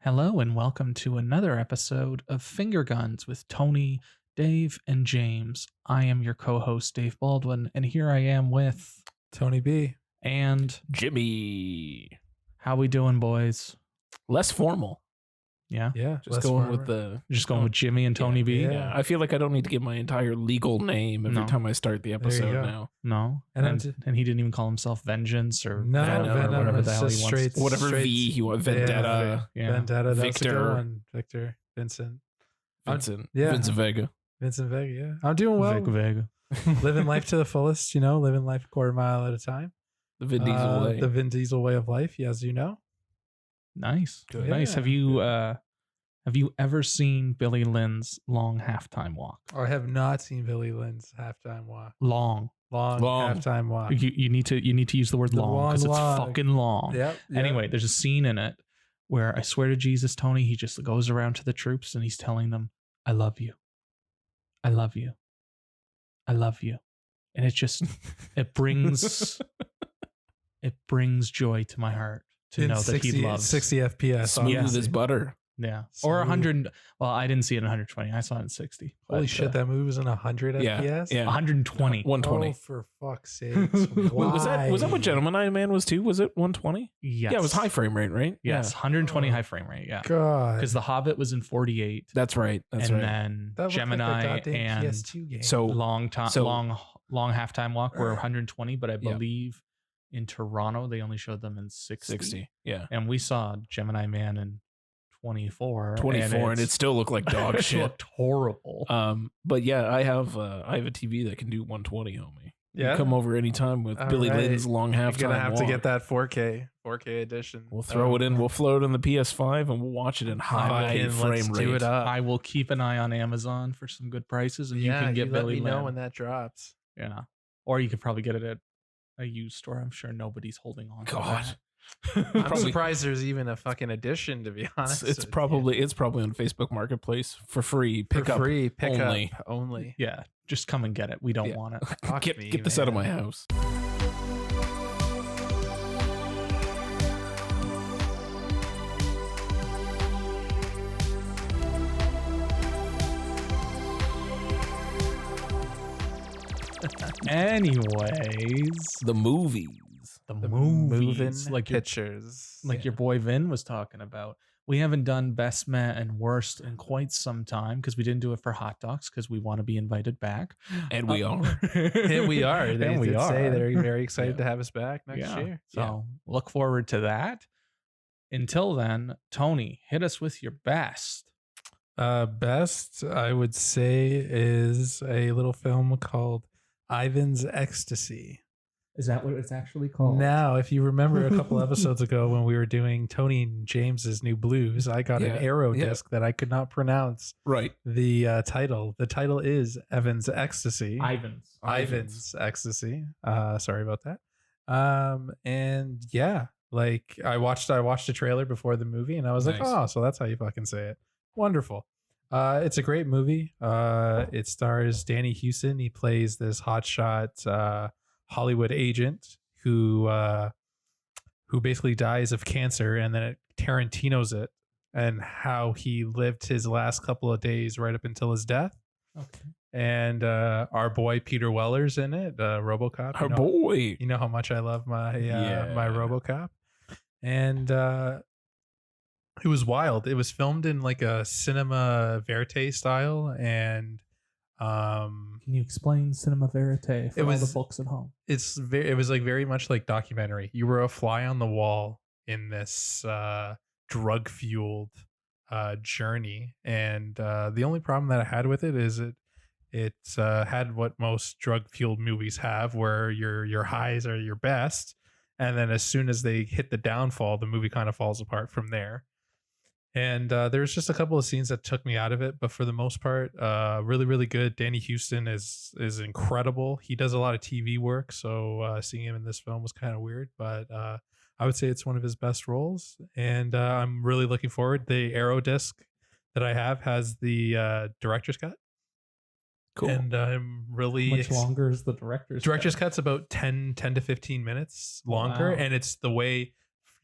Hello and welcome to another episode of Finger Guns with Tony, Dave, and James. I am your co-host, Dave Baldwin, and here I am with Tony B. and Jimmy. how we doing, boys? Less formal. Yeah, Yeah, Just going with Jimmy and Tony B. Yeah. I feel like I don't need to give my entire legal name every No. time I start the episode go. now. No, And and he didn't even call himself Vengeance or No, Venom or Venom, whatever it's the hell he just wants. straight- Whatever Straight- V he wants. Vendetta. Yeah. Vendetta, that's a Victor. good one. Victor, Vincent, Vincent. yeah. Vincent Vega. Vincent Vega. Yeah, I'm doing well. Vega. Living life to the fullest. Living life a quarter mile at a time. The Vin Diesel way. The Vin Diesel way of life, as you know. Nice, Good. nice. Yeah. Have you ever seen Billy Lynn's Long Halftime Walk? I have not seen Billy Lynn's halftime walk. Long. Long halftime walk. You need to use the word The long because it's long. fucking long. Yep. Anyway, there's a scene in it where I swear to Jesus, Tony, he just goes around to the troops and he's telling them, I love you. I love you. I love you. And it just, it brings joy to my heart to In know that he 60 loves. 60 FPS. Smooth obviously. as butter. Yeah. Smooth. Or 100. Well, I didn't see it in 120. I saw it in 60. Holy but, shit, that movie was in 100 Yeah. FPS? Yeah. 120. 120. Oh, for fuck's sake. Wait, was that what Gentleman Man was too? Was it 120? Yes. Yeah, it was high frame rate, right? Yes. 120 Oh. high frame rate. Yeah. God. Because The Hobbit was in 48. That's right. That's and right. then That looked Gemini like a goddamn and PS2 game. So long halftime walk were 120, but I Yeah. believe in Toronto they only showed them in 60. 60. Yeah. And we saw Gemini Man in 24. 24, and it still looked like dog it shit. looked horrible. But yeah, I have a TV that can do 120, homie. yeah, Come over anytime with All Billy right. Lynn's long I'm halftime gonna have to walk. get that 4K edition. We'll throw it in. We'll float in the PS5 and we'll watch it in high Fucking frame let's rate. do it up. I will keep an eye on Amazon for some good prices, and yeah, you can get let Billy me know Lynn. when that drops. Yeah, or you could probably get it at a used store. I'm sure nobody's holding on. God. to I'm Probably- surprised there's even a fucking edition, to be honest. It's probably on Facebook Marketplace for free. for Pick up free pickup only. only. yeah, just come and get it. We don't Yeah. want it. Fuck get me, this out of my man. house. Anyways, The movies. the Moving movies, like pictures. your boy Vin was talking about. We haven't done best met and worst in quite some time because we didn't do it for hot docs because we want to be invited back. And we are. and we are. They And we did say are. they're very excited Yeah. to have us back next Yeah. year. So look forward to that. Until then, Tony, hit us with your best. Best, I would say, is a little film called Ivan's Ecstasy. Is that what it's actually called? Now, if you remember a couple episodes ago when we were doing Tony and James's new blues, I got Yeah, an arrow yeah. disc that I could not pronounce Right. the title. The title is Evan's Ecstasy. Ivan's. Ecstasy. Sorry about that. And yeah, like I watched the trailer before the movie, and I was like, Nice. oh, so that's how you fucking say it. Wonderful. It's a great movie. It stars Danny Houston. He plays this hotshot Hollywood agent who basically dies of cancer, and then it Tarantino's it and how he lived his last couple of days right up until his death. Okay. And our boy Peter Weller's in it, RoboCop. Our boy. You know how much I love my Yeah. my RoboCop, and it was wild. It was filmed in like a cinema verite style, and Can you explain cinema verite for It all the was- folks at home? it was like very much like documentary. You were a fly on the wall in this drug fueled journey, and the only problem that I had with it is it had what most drug fueled movies have, where your highs are your best, and then as soon as they hit the downfall, the movie kind of falls apart from there. And there's just a couple of scenes that took me out of it, but for the most part, really, really good. Danny Houston is incredible. He does a lot of TV work, so seeing him in this film was kind of weird, but I would say it's one of his best roles, and I'm really looking forward. The Arrow disc that I have has the director's cut. Cool. And I'm really How much longer is the director's Director's cut's about 10 to 15 minutes longer, Wow. and it's the way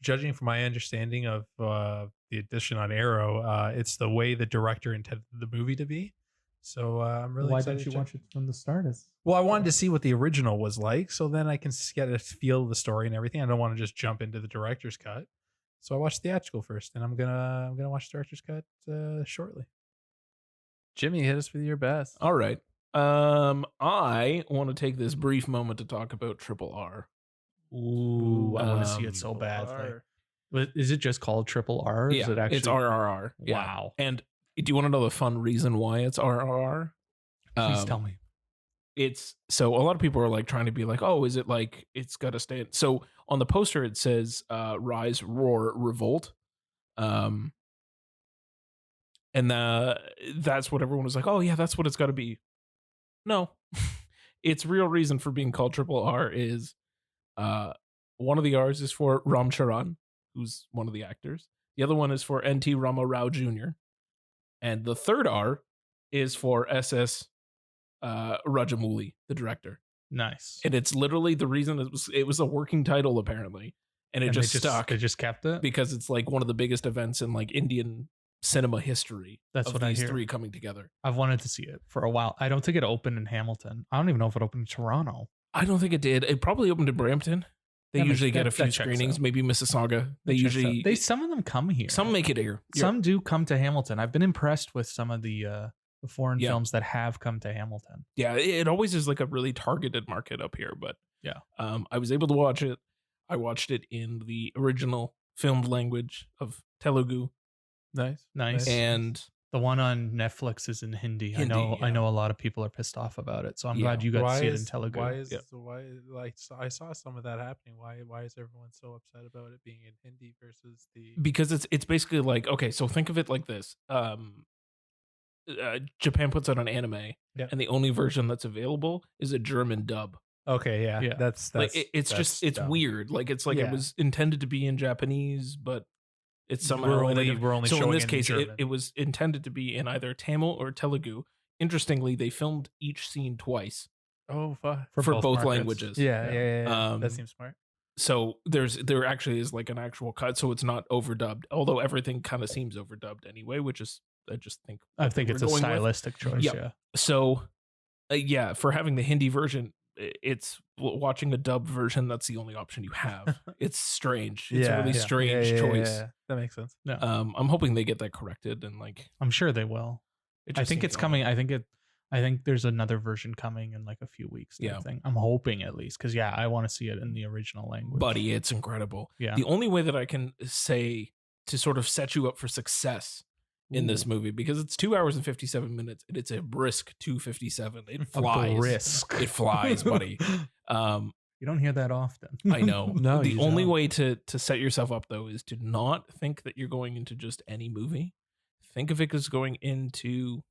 judging from my understanding of the edition on Arrow, it's the way the director intended the movie to be. So I'm really Why excited. didn't you to watch it from the start? Well, I wanted to see what the original was like, so then I can get a feel of the story and everything. I don't want to just jump into the director's cut. So I watched the theatrical first, and I'm gonna watch the director's cut shortly. Jimmy, hit us with your best. All right. I want to take this brief moment to talk about Triple R. Ooh, I want to see it so badly. But is it just called Triple R? Or is it actually? It's RRR. Yeah. Wow. And do you want to know the fun reason why it's RRR? Please tell me. It's so a lot of people are like trying to be like, oh, is it like it's got to stay? So on the poster it says "Rise, Roar, Revolt," and that's what everyone was like. Oh yeah, that's what it's got to be. No, its real reason for being called Triple R is one of the R's is for Ram Charan, who's one of the actors. The other one is for N.T. Rama Rao Jr. And the third R is for S.S. Rajamouli, the director. Nice. And it's literally the reason it was a working title apparently, and it just stuck. They just kept it because it's like one of the biggest events in like Indian cinema history. That's what these I hear. three coming together. I've wanted to see it for a while. I don't think it opened in Hamilton. I don't even know if it opened in Toronto. I don't think it did. It probably opened in Brampton. They usually get a few screenings, maybe Mississauga. Some of them come here. Some make it here. Some do come to Hamilton. I've been impressed with some of the foreign films that have come to Hamilton. Yeah, it always is like a really targeted market up here. But yeah, I was able to watch it. I watched it in the original filmed language of Telugu. Nice. And the one on Netflix is in Hindi. I know a lot of people are pissed off about it. So I'm glad you got to see it in Telugu. I saw some of that happening. Why is everyone so upset about it being in Hindi versus the? Because it's basically like, okay, so think of it like this. Japan puts out an anime, and the only version that's available is a German dub. Okay, yeah. That's like it's weird. Like it's like it was intended to be in Japanese, but it's somehow we're only so showing in this case German. it was intended to be in either Tamil or Telugu. Interestingly, they filmed each scene twice. Oh, fuck. For both languages. Yeah. That seems smart. So there actually is like an actual cut, so it's not overdubbed. Although everything kind of seems overdubbed anyway, which is I think it's a stylistic choice. Yeah. So for having the Hindi version, it's watching a dubbed version. That's the only option you have. It's strange. It's a really strange choice. Yeah. That makes sense. Yeah. I'm hoping they get that corrected and like I'm sure they will. I think it's coming. I think there's another version coming in like a few weeks. Thing. I'm hoping at least because I want to see it in the original language. Buddy, it's incredible. Yeah. The only way that I can say to sort of set you up for success in this movie, because it's 2 hours and 57 minutes and it's a brisk 2:57. It flies. It flies, buddy. You don't hear that often. I know. No, the only way to set yourself up though is to not think that you're going into just any movie. Think of it as going into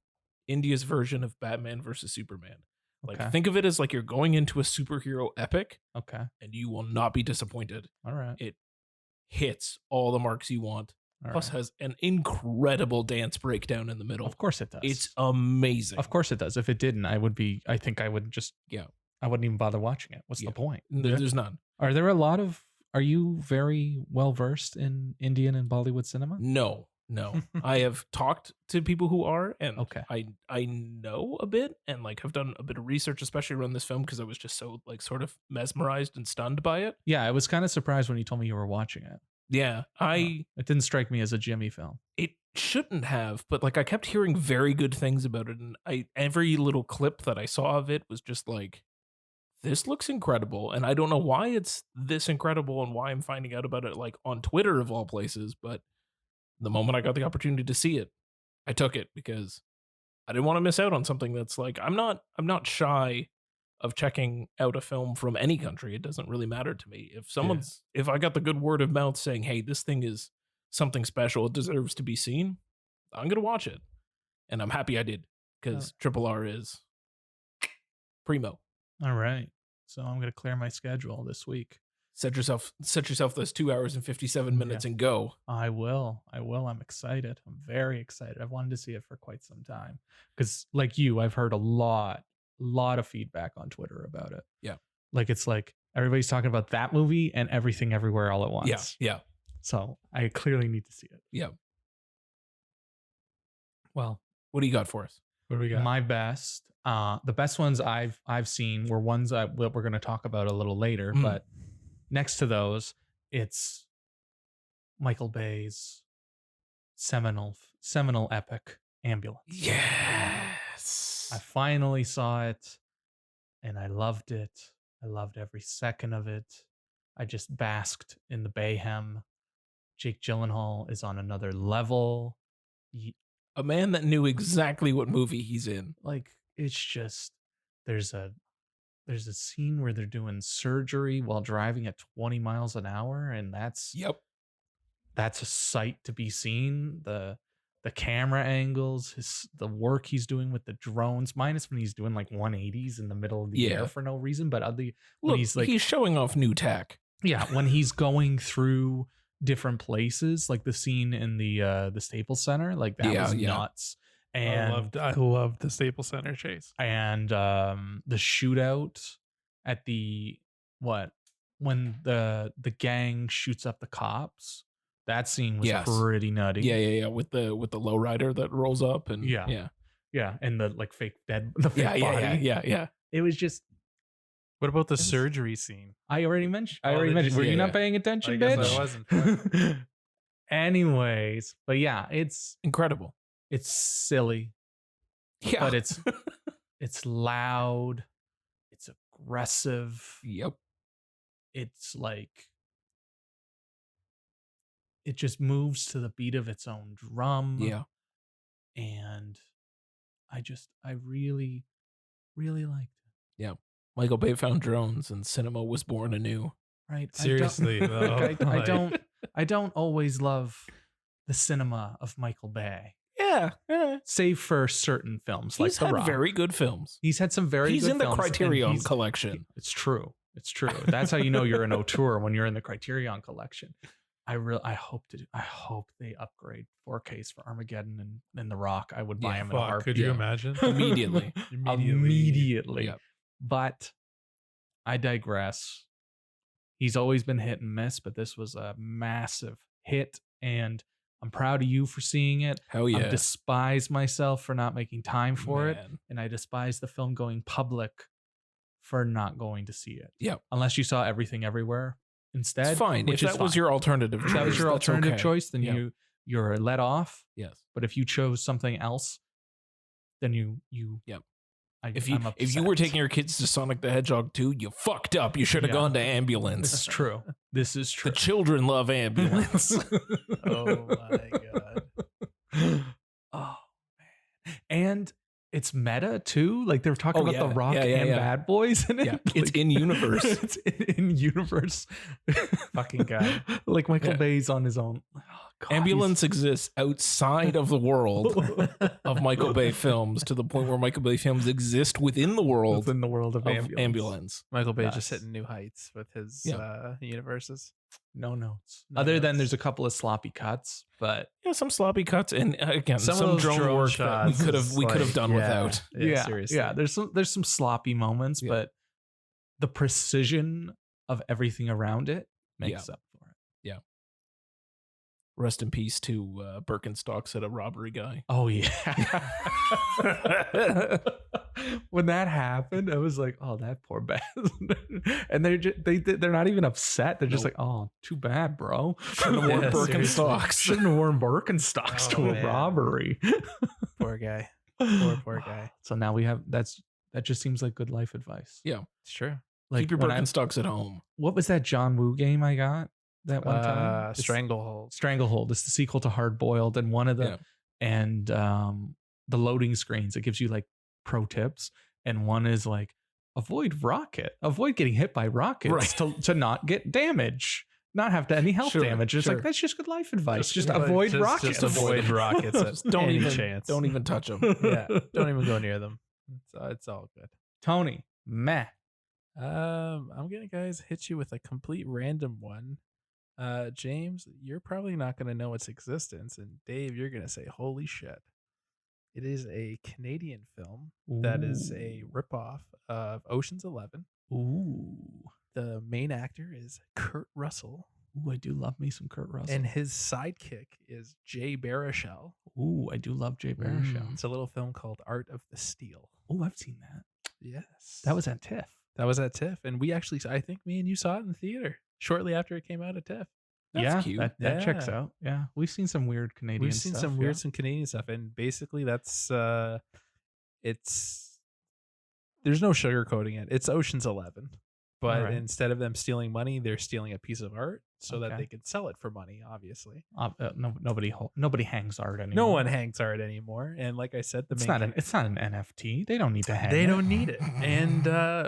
India's version of Batman versus Superman. Like think of it as like you're going into a superhero epic. Okay. And you will not be disappointed. All right. It hits all the marks you want. Plus has an incredible dance breakdown in the middle. Of course it does. It's amazing. Of course it does. If it didn't, I think I would just I wouldn't even bother watching it. What's the point? There's none. Are you very well versed in Indian and Bollywood cinema? No. I have talked to people who are, and I know a bit and like have done a bit of research, especially around this film because I was just so like sort of mesmerized and stunned by it. Yeah, I was kind of surprised when you told me you were watching it. Yeah, it didn't strike me as a Jimmy film. It shouldn't have, but like I kept hearing very good things about it, and every little clip that I saw of it was just like, this looks incredible, and I don't know why it's this incredible and why I'm finding out about it like on Twitter of all places, but the moment I got the opportunity to see it, I took it because I didn't want to miss out on something that's like I'm not shy of checking out a film from any country. It doesn't really matter to me. If I got the good word of mouth saying, hey, this thing is something special, it deserves to be seen, I'm going to watch it. And I'm happy I did because Triple R is primo. All right. So I'm going to clear my schedule this week. Set yourself those 2 hours and 57 minutes and go. I will. I'm excited. I'm very excited. I've wanted to see it for quite some time because like you, I've heard a lot of feedback on Twitter about it. Yeah. Like it's like everybody's talking about that movie and Everything Everywhere All at Once. Yeah. So I clearly need to see it. Yeah. Well, What do you got for us? What do we got? my best, the best ones I've seen were ones that we're going to talk about a little later. Mm. But next to those, it's Michael Bay's seminal epic, Ambulance. Yes. I finally saw it, and I loved it. I loved every second of it. I just basked in the Bayhem. Jake Gyllenhaal is on another level. A man that knew exactly what movie he's in. Like, it's just, there's a scene where they're doing surgery while driving at 20 miles an hour, and that's a sight to be seen. The camera angles, the work he's doing with the drones, minus when he's doing like 180s in the middle of the air for no reason, but when he's like, he's showing off new tech. yeah, when he's going through different places, like the scene in the Staples Center, like that was nuts. And I loved the Staples Center chase. And the shootout at when the gang shoots up the cops. That scene was pretty nutty. Yeah. With the lowrider that rolls up and yeah, and the like fake body. Yeah. It was just. What about the surgery scene? I already mentioned. Were you not paying attention, I bitch? guess I wasn't. Anyways, but yeah, it's incredible. It's silly. Yeah, but it's loud. It's aggressive. Yep. It's like it just moves to the beat of its own drum. Yeah. And I really, really liked it. Yeah. Michael Bay found drones and cinema was born anew. Right. Seriously, though. I don't always love the cinema of Michael Bay. Yeah. Save for certain films like He's The had Rock. very good films. He's had some very He's good in the films, and Criterion collection. It's true. That's how you know you're an auteur, when you're in the Criterion collection. I hope they upgrade 4Ks for Armageddon and The Rock. I would buy them in a heartbeat. Could you imagine? Immediately. Immediately. Yep. But I digress. He's always been hit and miss, but this was a massive hit, and I'm proud of you for seeing it. Hell yeah. I despise myself for not making time for it, Man. and I despise the film going public for not going to see it. Yep. Unless you saw Everything Everywhere instead. It's fine. Which If is that was fine. your alternative choice. If that was your that's alternative okay. choice, then Yep. you're let off. Yes. But if you chose something else, then you Yep. I'm If you upset. were taking your kids to Sonic the Hedgehog 2, you fucked up. You should have gone to Ambulance. This is true. This is true. The children love Ambulance. Oh my god. Oh man. And it's meta too. Like they're talking about The Rock and Bad Boys in it. Yeah. It's in universe. It's in universe. Fucking guy. Like Michael Bay's on his own. Oh, God, Ambulance exists outside of the world of Michael Bay films, to the point where Michael Bay films exist within the world within the world of of Ambulance. Michael Bay Nice. just hitting new heights with his universes. No notes. No Other than notes. there's a couple of sloppy cuts, but Yeah, some sloppy cuts, and again, Some some, of those drone drone work that shots we could have is done like, without. Yeah, seriously. yeah. There's some sloppy moments, Yeah. but the precision of everything around it makes up for it. Rest in peace to Birkenstocks at a robbery guy. Oh yeah. When that happened, I was like, "Oh, that poor bastard." And they're not even upset. They're just Nope. like, "Oh, too bad, bro. Shouldn't have worn Yeah, Birkenstocks. Shouldn't have worn Birkenstocks Oh, to a man. robbery." Poor guy. Poor guy. So now we have that just seems like good life advice. Yeah. It's true. Like Keep your when Birkenstocks at home. what was that John Woo game I got that one time? It's Stranglehold. Stranglehold. It's the sequel to Hard Boiled, and one of the the loading screens, it gives you like pro tips, and one is like avoid getting hit by rockets to not get damage, not have any health Sure, damage. It's sure. like that's just good life advice. Just Just- avoid just- rockets. just avoid rockets at Just don't any even chance. Don't even touch them. Yeah. Don't even go near them. It's all good. Tony, meh. I'm gonna guys hit you with a complete random one. James, you're probably not gonna know its existence, and Dave, you're gonna say, "Holy shit!" It is a Canadian film that is a ripoff of Ocean's 11. Ooh. The main actor is Kurt Russell, Ooh, I do love me some Kurt Russell. And his sidekick is Jay Baruchel. Ooh, I do love Jay Baruchel. It's a little film called Art of the Steal. Oh, I've seen that. Yes. That was at TIFF. That was at TIFF. And we actually, I think me and you saw it in the theater shortly after it came out at TIFF. That's cute. That checks Yeah. out. Yeah, we've seen some weird Canadian We've seen stuff, some yeah. weird, some Canadian stuff. And basically that's, there's no sugarcoating it. It's Ocean's 11. But Alright. instead of them stealing money, they're stealing a piece of art so that Okay. they can sell it for money, obviously. Nobody hangs art anymore. No one hangs art anymore. And like I said, It's not an NFT. They don't need to hang. they it. don't need it. And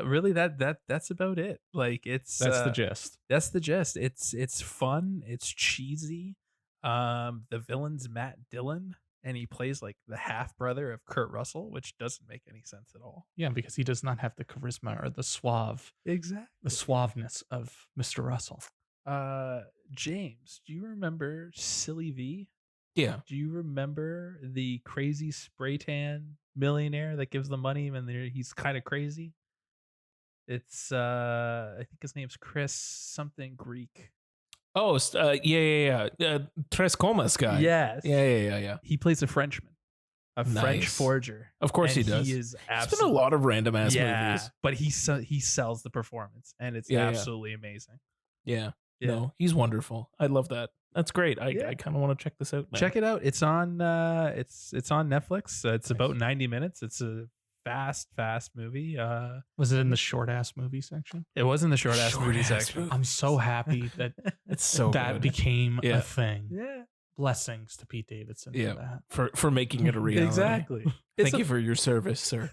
really that's about it. Like it's That's the gist. That's the gist. It's fun, it's cheesy. The villain's Matt Dillon, and he plays like the half brother of Kurt Russell, which doesn't make any sense at all. Yeah, because he does not have the charisma or the Exactly. suaveness of Mr. Russell. James, do you remember Silly V? Yeah. Do you remember the crazy spray tan millionaire that gives the money and he's kind of crazy? It's I think his name's Chris something Greek. Oh, yeah. Tres Comas guy. Yes. Yeah. He plays a Frenchman, a French Nice. forger. Of course And he does. He is It's been a absolutely lot of random ass movies. but he sells the performance, and it's Yeah, yeah. absolutely amazing. Yeah. Yeah. No, he's wonderful. I love that. That's great. I Yeah. kind of want to check this out now. Check it out. It's on it's on Netflix. It's Nice. about 90 minutes. It's a fast movie. Was it in the short ass movie section? It was in the short ass Short movie ass section. movie. I'm so happy that It's so that good. became Yeah. a thing. Yeah, Blessings to Pete Davidson Yeah. for that. for making it a reality. exactly. Thank you for your service, sir.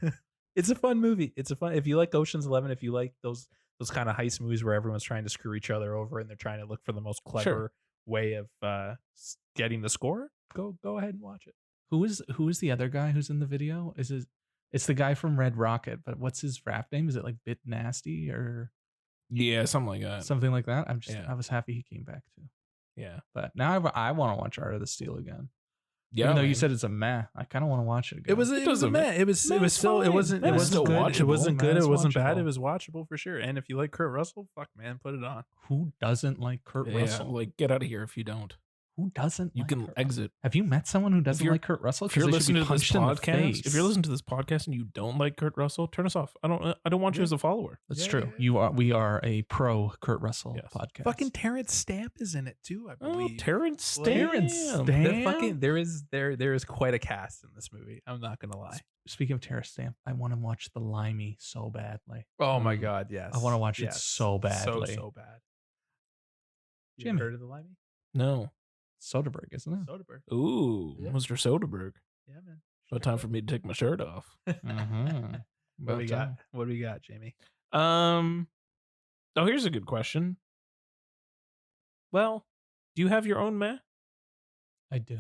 It's a fun movie. It's a fun. If you like Ocean's 11, if you like those kind of heist movies where everyone's trying to screw each other over and they're trying to look for the most clever way of getting the score, go ahead and watch it. Who is the other guy who's in the video? It's the guy from Red Rocket, but what's his rap name? Is it like Bit Nasty or Yeah, something like that. something like that? Yeah. I was happy he came back too. Yeah. But now I want to watch Art of the Steal again. Yeah. Even though you man. said it's a meh, I kind of want to watch it again. It was a doesn't meh. It was No, it's still it fine. wasn't Meh it is wasn't still good. It watchable. wasn't Meh good. is It wasn't bad. watchable. It was watchable for sure. And if you like Kurt Russell, fuck man, put it on. Who doesn't like Kurt Yeah, Russell? like get out of here if you don't. Who doesn't? You like can Kurt exit. Have you met someone who doesn't you're- like Kurt Russell? If you're 'Cause they should listening be to this punched in the podcast, if face. you're listening to this podcast and you don't like Kurt Russell, turn us off. I don't want you Yeah. as a follower. That's Yeah, true. yeah, We are a pro Kurt Russell Yes. podcast. Fucking Terrence Stamp is in it too, I Oh, believe. Terrence Stamp. Terrence The Stamp. fucking there is quite a cast in this movie. I'm not gonna lie. Speaking of Terrence Stamp, I want to watch The Limey so badly. Oh my Mm. god, yes. I wanna watch it Yes. so badly. So bad. You Jimmy. heard of the Limey? No. Soderbergh, isn't it? Soderbergh. Ooh, Yeah. Mr. Soderbergh. Yeah, man. No time for me to take my shirt off. Mm-hmm. What we got? What do we got, Jamie? Oh, here's a good question. Well, do you have your own meh? I do.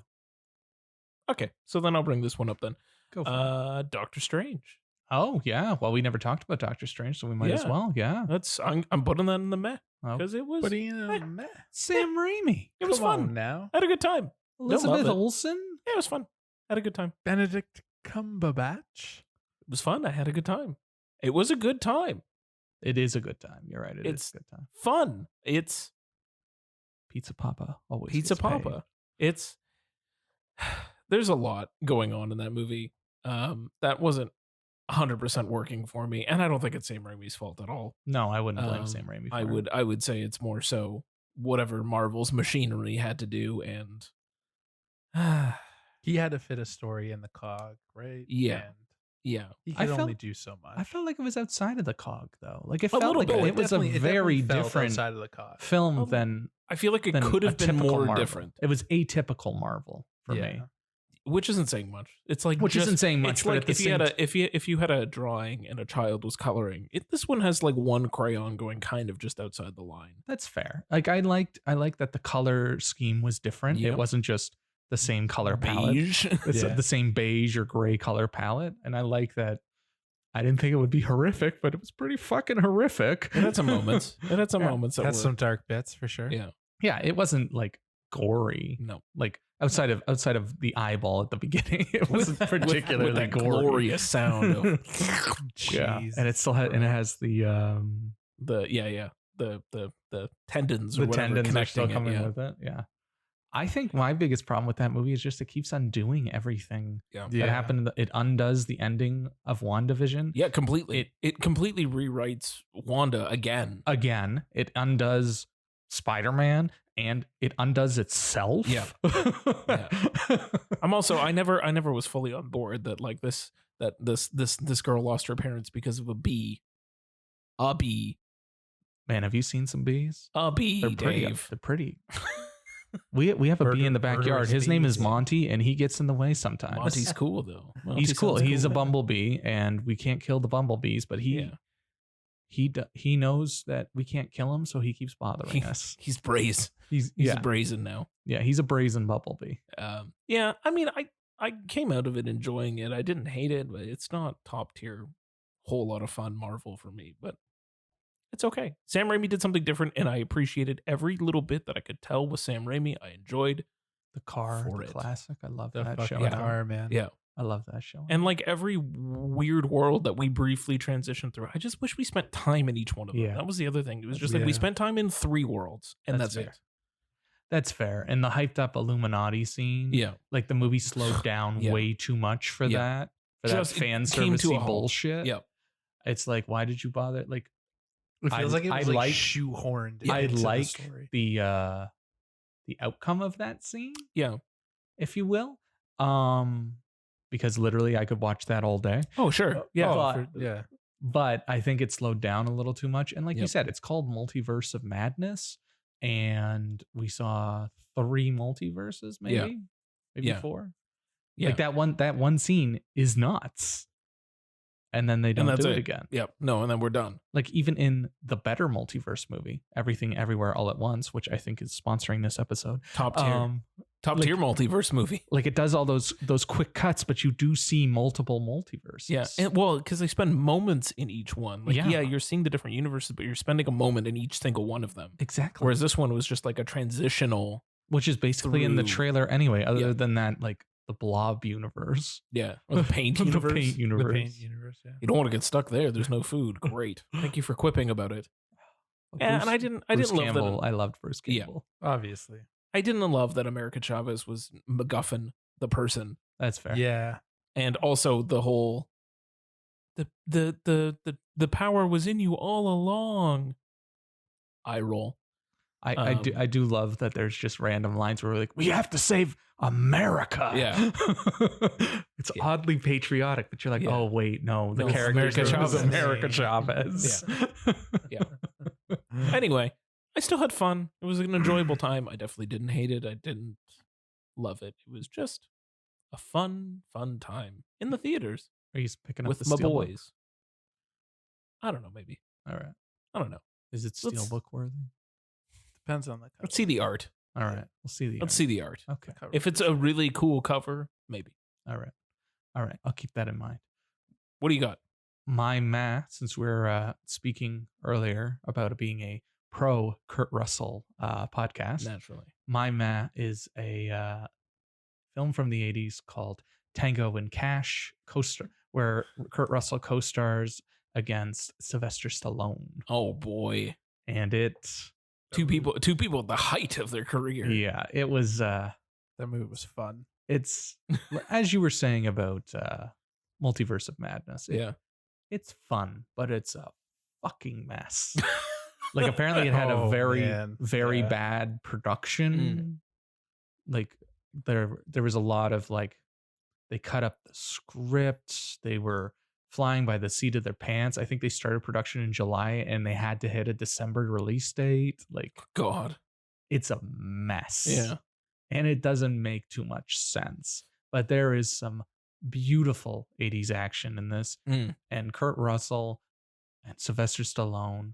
Okay, so then I'll bring this one up then. Go for it. Doctor Strange. Oh yeah. Well, we never talked about Doctor Strange, so we might as Yeah. well. Yeah. I'm putting that in the meh Oh. because it was What do you eh, know? Sam Raimi, it was Come on fun. now. I had a good time. Elizabeth it. Olsen. Yeah, it was fun. Had a good time. Benedict Cumberbatch. It was fun. I had a good time. It was a good time. It is a good time. You're right. It's- a good time. Fun. It's Pizza Papa always. Pizza gets paid. Papa. It's there's a lot going on in that movie. That wasn't 100% working for me, and I don't think it's Sam Raimi's fault at all. No, I wouldn't blame Um, Sam Raimi. For I would say it's more so whatever Marvel's machinery had to do, and He had to fit a story in the cog, right? Yeah. And yeah, he I could only felt- do so much. I felt like it was outside of the cog, though. Like it A felt little like bit. it was a very different side of the cog. film Oh, than I feel like it than could a have been typical more Marvel. different, It was atypical Marvel for Yeah. me. which isn't saying much. It's like Which just- isn't saying much, It's but like at the if you had same if you had a drawing and a child was coloring, this one has like one crayon going kind of just outside the line. That's fair. Like I liked that the color scheme was different. Yep. It wasn't just the same color palette. Beige. It's Yeah. the same beige or gray color palette. And I like that. I didn't think it would be horrific, but it was pretty fucking horrific. It had some moments. It had some Yeah. moments that That's were some dark bits for sure. yeah. Yeah, it wasn't like gory. No. Like outside of the eyeball at the beginning, it wasn't particularly with that gory. glorious sound of Yeah, Jesus and it still had and it has the the yeah. the tendons or The whatever tendons are connecting still coming it. Yeah. with it. Yeah. I think my biggest problem with that movie is just it keeps undoing everything Yeah. that happened. It undoes the ending of WandaVision. Yeah, completely. It completely rewrites Wanda again. Again, it undoes Spider-Man and it undoes itself. Yeah. Yeah. I never was fully on board that like this girl lost her parents because of a bee. A bee. Man, have you seen some bees? A bee, They're pretty. Dave. They're pretty. We have a bee in the backyard. Murderous His name is bees. Monty, and he gets in the way sometimes. Monty's cool though. Monty He's cool. sounds He's a bumblebee, and we can't kill the bumblebees. But he knows that we can't kill him, so he keeps bothering us. He's brazen. He's brazen now. Yeah, he's a brazen bumblebee. Yeah, I mean, I came out of it enjoying it. I didn't hate it, but it's not top tier, whole lot of fun Marvel for me. But it's okay. Sam Raimi did something different, and I appreciated every little bit that I could tell with Sam Raimi. I enjoyed The car, For the it. classic. I love The that fucking show. car, man. yeah. I love that show. And like every weird world that we briefly transitioned through, I just wish we spent time in each one of them. Yeah. That was the other thing. It was just like we Yeah. spent time in 3 worlds, and that's That's it. That's fair. And the hyped up Illuminati scene. Yeah. Like the movie slowed down Yeah. way too much for Yeah. that. For Just- that fan it came to a servicey halt. bullshit. Yep. It's like, why did you bother? Like, It feels like it I was like like- shoehorned. I into the like story. the outcome of that scene, Yeah. if you will. Because literally I could watch that all day. Oh, sure. Yeah. but- Yeah. But I think it slowed down a little too much. And like you Yep. said, it's called Multiverse of Madness. And we saw 3 multiverses, maybe. Maybe Yeah. 4. Yeah. Like that one scene is nuts. And then they don't that's do it it. again. Yep. No, and then we're done. Like even in the better multiverse movie, Everything Everywhere All at Once, which I think is sponsoring this episode. Top tier. Top like- tier multiverse movie. Like it does all those quick cuts, but you do see multiple multiverses. Yeah. And, well, because they spend moments in each one. Like, Yeah. yeah, you're seeing the different universes, but you're spending a moment in each single one of them. Exactly. Whereas this one was just like a transitional. Which is basically in the through- trailer anyway, other Yeah. than that, like the Blob universe. Yeah. Or the paint The universe. Paint The universe. paint universe. Yeah. You don't want to get stuck there. There's no food. Great. Thank you for quipping about it. Yeah, and I didn't Bruce love Campbell. that. I loved Bruce Yeah. Campbell. Obviously. I didn't love that America Chavez was MacGuffin, the person. That's fair. Yeah. And also the whole the power was in you all along. Eye roll. I do love that there's just random lines where we're like, we have to save America. Yeah. It's Yeah. oddly patriotic, but you're like, Yeah. oh wait, no, the No, character America is Chavez. America Chavez. Anyway, I still had fun. It was an enjoyable time. I definitely didn't hate it. I didn't love it. It was just a fun time in the theaters Are you picking up with the my Steelbook? boys. I don't know, maybe. All right. I don't know. Is it Let's- Steelbook worthy? Depends on the cover. Let's see the art. All right. We'll see the. Let's see the art. Okay. Cover. If it's a really cool cover, maybe. All right. All right. I'll keep that in mind. What do you got? My math, since we're speaking earlier about it being a pro Kurt Russell podcast, Naturally. My Ma is a film from the 80s called Tango and Cash, where Kurt Russell co-stars against Sylvester Stallone. Oh boy. And it's, Two people at the height of their career. yeah, it was, That movie was fun. it's, as you were saying about Multiverse of Madness, Yeah. it's fun, but it's a fucking mess. Like apparently it had a Oh, very man. very Yeah. bad production. Like there was a lot of like they cut up the script. They were flying by the seat of their pants. I think they started production in July and they had to hit a December release date. Like God. it's a mess. Yeah. And it doesn't make too much sense. But there is some beautiful 80s action in this. Mm. And Kurt Russell and Sylvester Stallone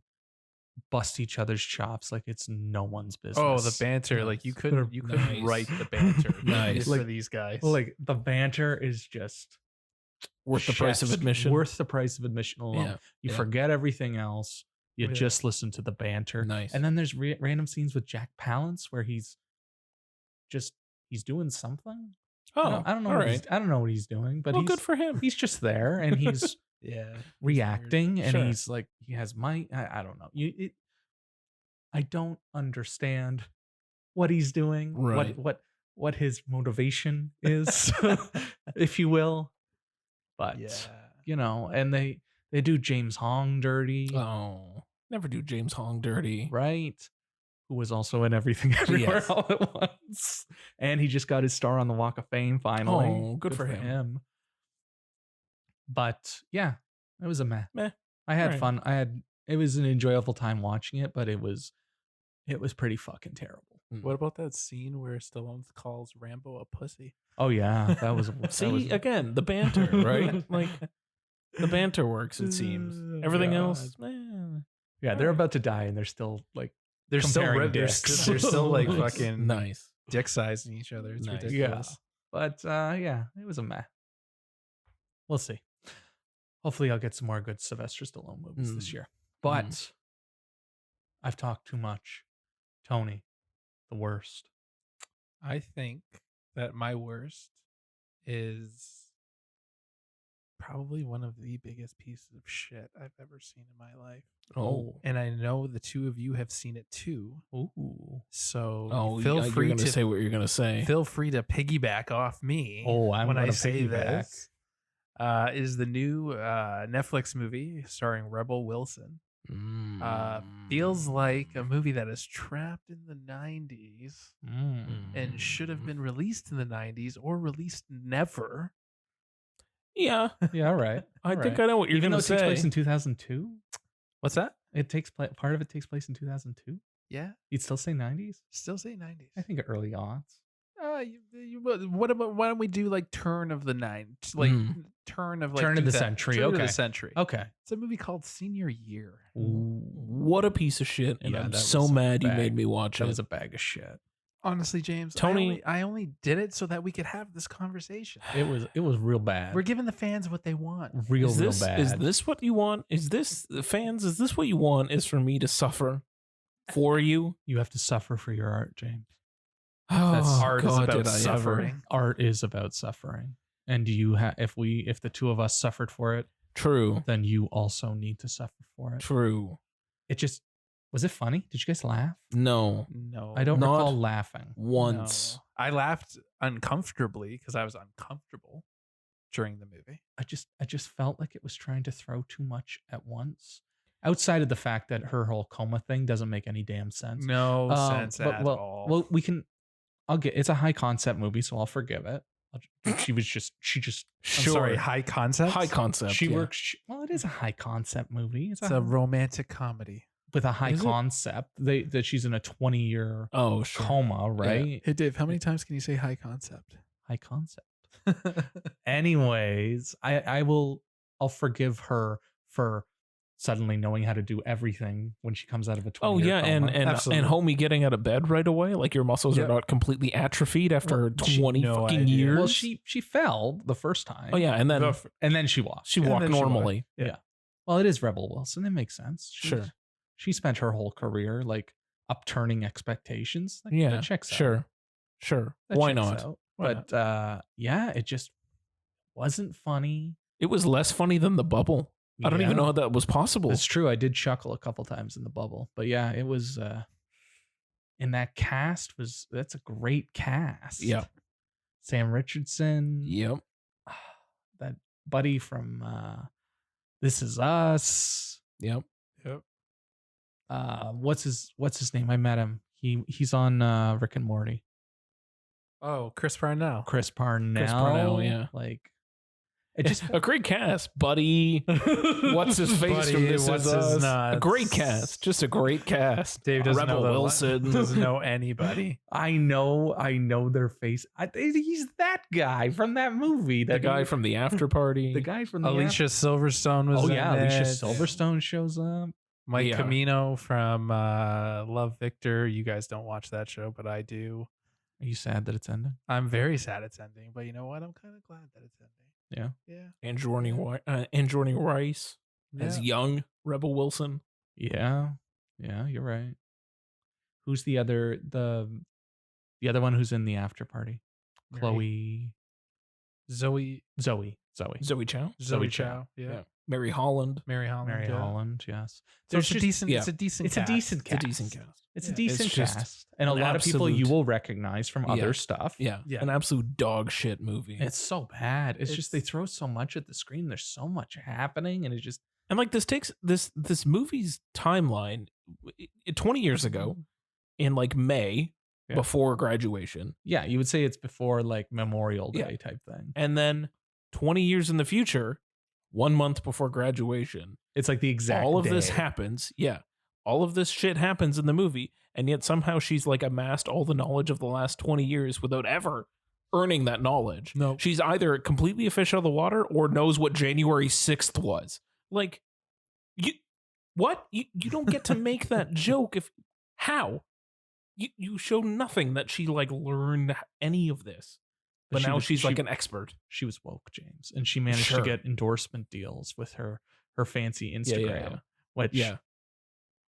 bust each other's chops like it's no one's business. Oh, the banter! Like you couldn't Nice. write the banter. Nice. for these guys. like the banter is just Worth the price of chef's- admission. Worth the price of admission alone. Yeah. You yeah. forget everything else. You Yeah. just listen to the banter. Nice. And then there's random scenes with Jack Palance where he's doing something. Oh, I don't know. All What right. I don't know what he's doing, but Well, good for him. he's just there and he's yeah, reacting and Sure. he's like he has I don't know. I don't understand what he's doing, Right. what his motivation is, if you will. But you know, and they do James Hong dirty, Oh, never do James Hong dirty. right? Who was also in Everything Everywhere Yes. All at Once, and he just got his star on the Walk of Fame finally. Oh, good for him. But yeah, it was a meh. Meh. I had Alright. fun. It was an enjoyable time watching it, but it was pretty fucking terrible. What about that scene where Stallone calls Rambo a pussy? Oh yeah, that was See, again, the banter, right? Like the banter works, it seems. Everything else, yeah, they're about to die and they're still like They're still comparing they're, dicks. they're still like Nice. fucking nice. dick sizing each other. It's Nice. ridiculous. But yeah, it was a meh. We'll see. Hopefully, I'll get some more good Sylvester Stallone movies this year. But I've talked too much. Tony, the worst. I think that my worst is probably one of the biggest pieces of shit I've ever seen in my life. Oh. And I know the two of you have seen it too. Ooh. So Oh, feel free you're gonna to say what you're gonna say. feel free to piggyback off me. Oh, I'm when I gonna say piggyback. this. Is the new Netflix movie starring Rebel Wilson. Feels like a movie that is trapped in the 90s and should have been released in the 90s or released never. Yeah, Yeah, all right. I All think right. I know what you're Even though gonna it takes say. place in 2002, What's that? part of it takes place in 2002. Yeah, You'd still say 90s? still say 90s. I think early aughts. What about why don't we do like turn of the like turn of Turn of the 2000 century, turn of okay. the century. Okay. It's a movie called Senior Year. What a piece of shit, and Yeah, I'm that so was a mad you bag. made me watch That it. was a bag of shit. Honestly, James, Tony- I only did it so that we could have this conversation. It was real bad. We're giving the fans what they want. real Is this bad. is this what you want? Is this fans? Is this what you want? Is for me to suffer for you? You have to suffer for your art, James. That's Oh, art is God, about did I ever. suffering. Art is about suffering. And you if the two of us suffered for it, True. then you also need to suffer for it. True. It just was it funny? Did you guys laugh? No. No, I don't Not recall laughing. Once. no. I laughed uncomfortably because I was uncomfortable during the movie. I just felt like it was trying to throw too much at once. Outside of the fact that her whole coma thing doesn't make any damn sense. No sense but, at well, all. Well, it's a high concept movie, so I'll forgive it. She just I'm sorry, high concept. High concept. she yeah. works. Well, it is a high concept movie. It's a romantic comedy. with a high Is it? concept. That she's in a 20-year Oh, sure. coma, right? Hey Dave, how many times can you say high concept? High concept. Anyways, I'll forgive her for suddenly knowing how to do everything when she comes out of a 20 Oh yeah, and Absolutely. homie getting out of bed right away, like your muscles Yep. are not completely atrophied after She- 20 no fucking idea. years. well, she fell the first time. oh yeah, and then and then she walked. she and walked then she walked. normally. Well, it is Rebel Wilson. It makes sense. Sure. She spent her whole career like upturning expectations. Like, Yeah, that checks out. Sure. That Why checks not? out. Why But yeah, it just wasn't funny. It was less funny than the bubble. I don't even know how that was possible. It's true. I did chuckle a couple times in the bubble, but yeah, it was. And that cast that's a great cast. Yep. Sam Richardson. Yep. That buddy from This Is Us. Yep. Yep. What's his name? I met him. He's on Rick and Morty. Oh, Chris Parnell. Chris Parnell. Yeah. Like it just A great cast, buddy. What's his face Buddy, from This what's Is his Us? nuts? A great cast. Just a great cast. Dave doesn't Rebel know Wilson. doesn't know anybody. I know their face. He's that guy from that movie. The guy from the after party. the guy from the Alicia Silverstone was. Oh in yeah, Alicia it. Silverstone shows up. Mike Yeah. Camino from Love Victor. You guys don't watch that show, but I do. Are you sad that it's ending? I'm very sad it's ending, but you know what? I'm kind of glad that it's ending. Yeah. Yeah. Anjorny Rice as Yeah. young Rebel Wilson. Yeah, you're right. Who's the other one who's in the after party? Mary- Chloe. Zoe Zoe Zoe Chow, Zoe Chow. Chow. Yeah. Mary Holland. Mary Holland. Mary yeah. Holland, yes. So There's it's a just- decent. yeah. It's a decent. It's a cast. decent It's a cast. decent cast. It's a Yeah. decent It's just cast, and a an lot of people you absolute- will recognize from other stuff. Yeah, Yeah. an absolute dog shit movie. It's so bad. It's just they It's- throw so much at the screen. There's so much happening, and it just And like this takes this movie's timeline 20 years ago in like May Yeah. before graduation, yeah, you would say it's before like Memorial Day Yeah. type thing. and then 20 years in the future, 1 month before graduation, It's like the exact all of this day. happens. Yeah. All of this shit happens in the movie, and yet somehow she's like amassed all the knowledge of the last 20 years without ever earning that knowledge. No. She's either completely a fish out of the water or knows what January 6th was. Like, you don't get to make that joke if how? You show nothing that she like learned any of this. But now she's like an expert. She was woke, James, and she managed Sure. to get endorsement deals with her fancy Instagram, yeah. which Yeah.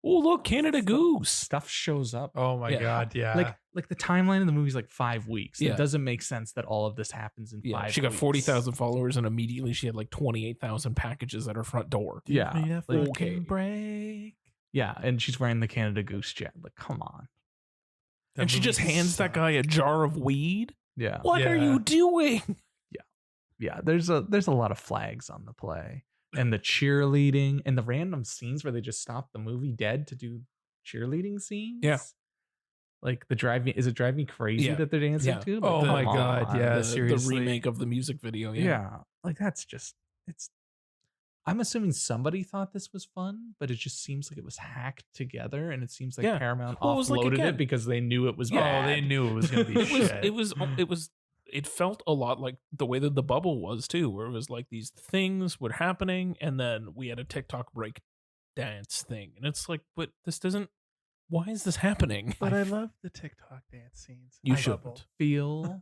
Oh, look, Canada Goose. stuff shows up. Oh my Yeah. god. Yeah. Like the timeline of the movie is like 5 weeks. Yeah. It doesn't make sense that all of this happens in Yeah, 5 she got weeks. 40,000 followers, and immediately she had like 28,000 packages at her front door. Yeah, Give me a like, fucking okay. break. yeah, and she's wearing the Canada Goose jet. Like, come on. That And she just movie hands that sucked. guy a jar of weed. Yeah, What are Yeah. you doing? yeah. There's a lot of flags on the play, and the cheerleading, and the random scenes where they just stop the movie dead to do cheerleading scenes. Yeah. Like the Drive Me Crazy Yeah. that they're dancing Yeah. to? Like, Oh come my god. on. Yeah. the seriously. remake of the music video. Yeah. Like that's just it's I'm assuming somebody thought this was fun, but it just seems like it was hacked together, and it seems like Yeah. Paramount Well, it was like, offloaded again- it because they knew it was Oh, bad. they knew it was gonna be shit. It felt a lot like the way that the bubble was too, where it was like these things were happening, and then we had a TikTok break dance thing, and it's like, but this doesn't. Why is this happening? But I love the TikTok dance scenes. You I shouldn't. bubble. feel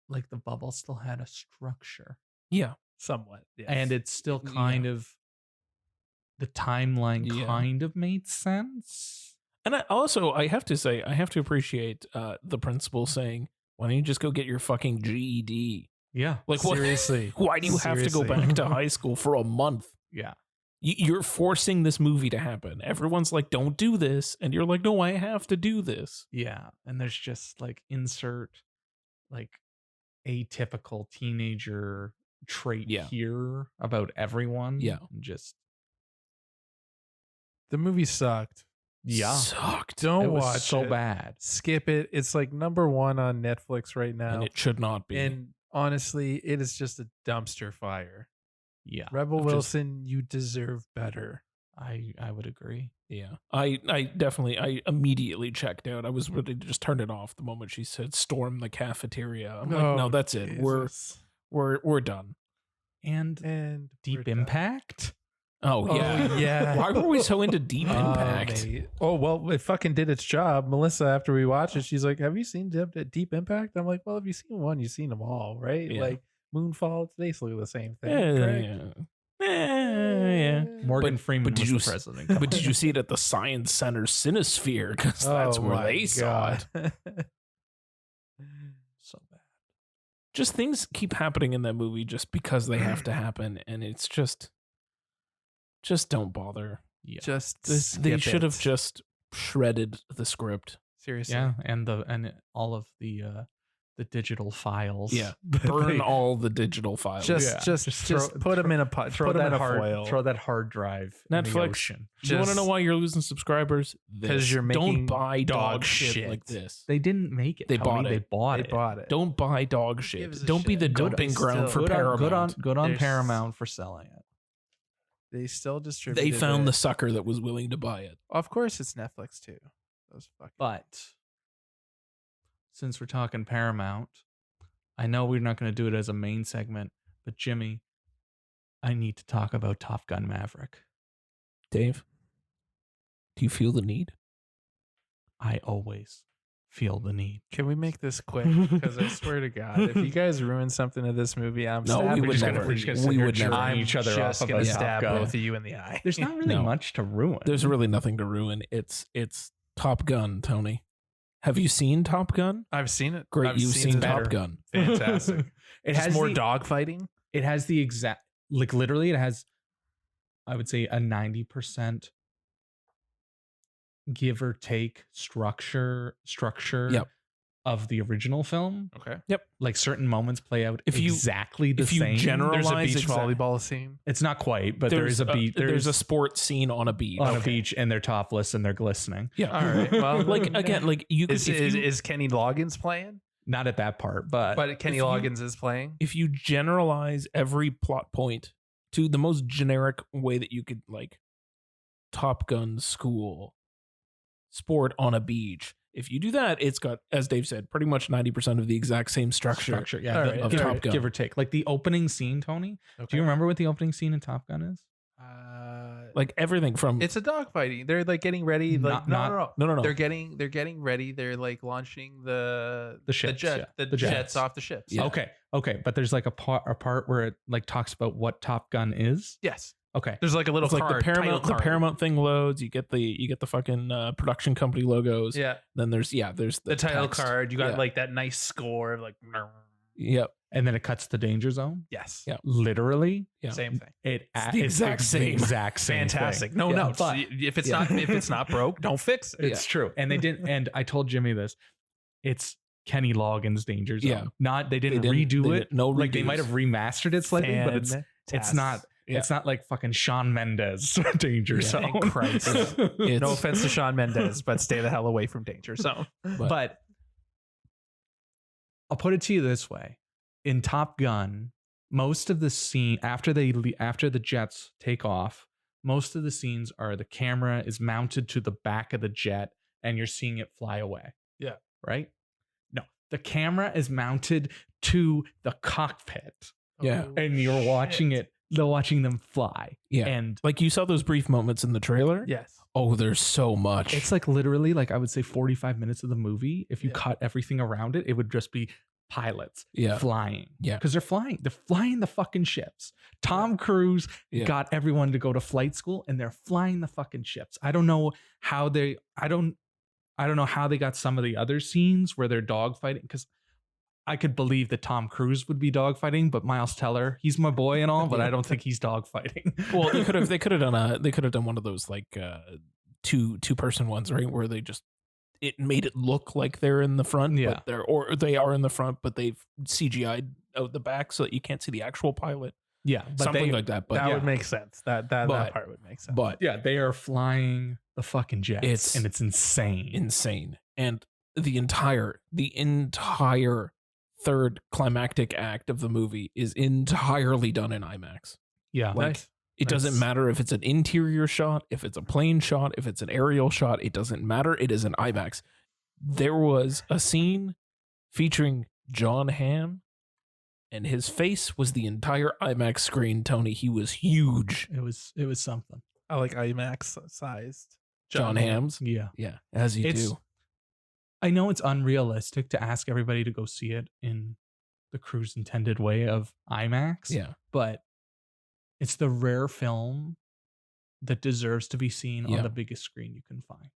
like the bubble still had a structure, Yeah, Somewhat. Yes. and it still kind of the timeline Yeah. kind of made sense. and I have to say, I have to appreciate the principal saying, "Why don't you just go get your fucking GED?" Yeah, Like, what? seriously. Why do you have to go Seriously. back to high school for a month? yeah. You're forcing this movie to happen. Everyone's like, "Don't do this," and you're like, "No, I have to do this." Yeah, and there's just like insert like atypical teenager trait Yeah. here about everyone. Yeah. and just The movie sucked. yeah, Sucked. Don't it was watch so it. bad. Skip it. It's like #1 on Netflix right now. And it should not be. And honestly, it is just a dumpster fire. Yeah, Rebel I've just- Wilson, you deserve better. I would agree. Yeah, I immediately checked out. I was ready to just turn it off the moment she said "storm the cafeteria." I'm like, no, that's it. Jesus. We're done. And And Deep we're done. Impact. Oh yeah, yeah. Why were we so into Deep Oh, Impact? mate. Oh, well, it fucking did its job. Melissa, after we watched it, she's like, "Have you seen Deep Impact?" I'm like, "Well, if you've seen one, you've seen them all, right?" Yeah. Like Moonfall, it's basically the same thing. Yeah, correct? yeah. Morgan But- Freeman but did was you the s- president. Come But did on. you see it at the Science Center Cinesphere? Because that's Oh where my they saw it. God. So bad. Just things keep happening in that movie just because they have to happen, and it's just don't bother. Yeah, They skip should have it. just shredded the script. Seriously. yeah, and all of the digital files. Yeah, burn all the digital files. Just, Yeah. just, Just just, throw- put them in a pot. throw Put them that in a hard foil. throw that hard drive in the Netflix. ocean. You want to know Just- why you're losing subscribers? 'Cause you're Don't making buy dog dog shit shit. like this. They didn't make it. They Tony. bought They it. bought They it. bought it. Don't buy dog Who shit. gives a Don't be the shit? dumping ground for Still- Paramount. Good on There's- Paramount for selling it. They still distribute. They found the sucker that was willing to buy it. Of course, it's Netflix too. Those fucking. But since we're talking Paramount, I know we're not going to do it as a main segment, but Jimmy, I need to talk about Top Gun Maverick. Dave, do you feel the need? I always feel the need. Can we make this quick? Because I swear to God, if you guys ruin something of this movie, I'm No, stabbing we you. would never. We're just gonna sit We here would never. jerking I'm each other just off gonna about stab Top Gun. both of you in the eye. There's not really No. much to ruin. There's really nothing to ruin. It's Top Gun, Tony. Have you seen Top Gun? I've seen it. Great, I've you've seen it. Top better. Gun. Fantastic. It Just has more the, dog fighting. It has the exact, like literally it has, I would say, a 90% give or take structure Yep. of the original film. Okay. Like certain moments play out If you- exactly the if you same. generalize There's a beach exact- volleyball scene. It's not quite, but there's a beach. There's a sports scene on a beach. on a beach, and they're topless and they're glistening. Yeah. All right. Well, Like again, like you could is Kenny Loggins playing? Not at that part, but Kenny if you- Loggins is playing. if you generalize every plot point to the most generic way that you could, like Top Gun school, sport on a beach. If you do that, it's got, as Dave said, pretty much 90% of the exact same structure. yeah, All right, of give, Top Gun. give or take. Like the opening scene, Tony. Okay. Do you remember what the opening scene in Top Gun is? Like everything from It's a dog fighting. They're like getting ready. Like Not- no. They're getting ready. They're like launching the ships, jet, yeah. the The jets jets. off the ships. Yeah. Okay, but there's like a part where it like talks about what Top Gun is. Yes. Okay, There's like a little it's like card, the Paramount. title The card. Paramount thing loads. You get the fucking production company logos. Yeah. Then there's The title text. card. You got Yeah. like that nice score. Like. Yep. and then it cuts to danger zone. Yes. Yeah. Literally, Yeah. Same thing. it's the exact same. exact same. Fantastic. thing. No, Yeah, no. but- If it's not broke, don't fix it. It's true, and they didn't. And I told Jimmy this. It's Kenny Loggins' Danger Zone. Yeah. Not they didn't They didn't- redo they it. didn't- no like they redos. might have remastered it slightly, but it's not. Yeah. It's not like fucking Sean Mendes Danger Yeah. Zone. Thank Christ. It's- No offense to Sean Mendes, but stay the hell away from Danger Zone. But I'll put it to you this way: in Top Gun, most of the scene after the jets take off, most of the scenes are the camera is mounted to the back of the jet and you're seeing it fly away. Yeah. Right? No, the camera is mounted to the cockpit Yeah. and you're watching it. They're watching them fly. Yeah. And Like you saw those brief moments in the trailer. Yes. Oh, there's so much. it's like literally like I would say 45 minutes of the movie. If you Yeah. cut everything around it, it would just be pilots Yeah. flying. Yeah. Because they're flying. They're flying the fucking ships. Tom Cruise Yeah. got everyone to go to flight school and they're flying the fucking ships. I don't know how they got some of the other scenes where they're dogfighting, because I could believe that Tom Cruise would be dogfighting, but Miles Teller, he's my boy and all, but I don't think he's dogfighting. Well, they could have done one of those like two person ones, right? Where it made it look like they're in the front, Yeah. but they are in the front, but they've CGI'd out the back so that you can't see the actual pilot. Yeah, but Something like that. But That yeah. would make sense. That But- part would make sense. but yeah, they are flying the fucking jets, and it's insane. insane. And the entire third climactic act of the movie is entirely done in IMAX. Yeah, Like it doesn't matter if it's an interior shot, if it's a plane shot, if it's an aerial shot, it doesn't matter. It is an IMAX. There was a scene featuring John Hamm, and his face was the entire IMAX screen, Tony. He was huge. it was something. I like IMAX sized John Hamm's. Yeah. Yeah, as you It's- do. I know it's unrealistic to ask everybody to go see it in the Cruise intended way of IMAX. Yeah. But it's the rare film that deserves to be seen Yeah. on the biggest screen you can find.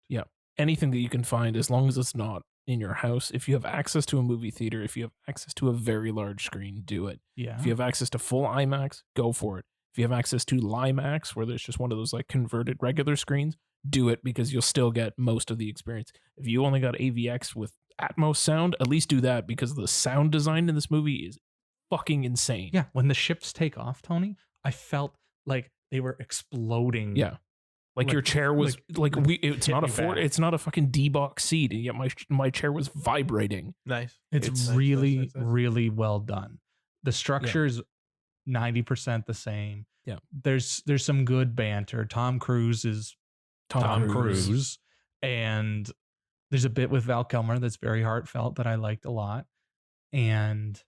Anything that you can find, as long as it's not in your house. If you have access to a movie theater, if you have access to a very large screen, do it. Yeah. If you have access to full IMAX, go for it. If you have access to LIMAX, where there's just one of those like converted regular screens, do it, because you'll still get most of the experience. If you only got AVX with Atmos sound, at least do that, because the sound design in this movie is fucking insane. Yeah. When the ships take off, Tony, I felt like they were exploding. Yeah. Like your chair was it's hit not a me back. it's not a fucking D-box seat, and yet my chair was vibrating. Nice. It's, It's- really, nice. really well done. The structure is 90% the same. Yeah. There's some good banter. Tom Cruise is Tom Cruise. And there's a bit with Val Kilmer that's very heartfelt that I liked a lot. And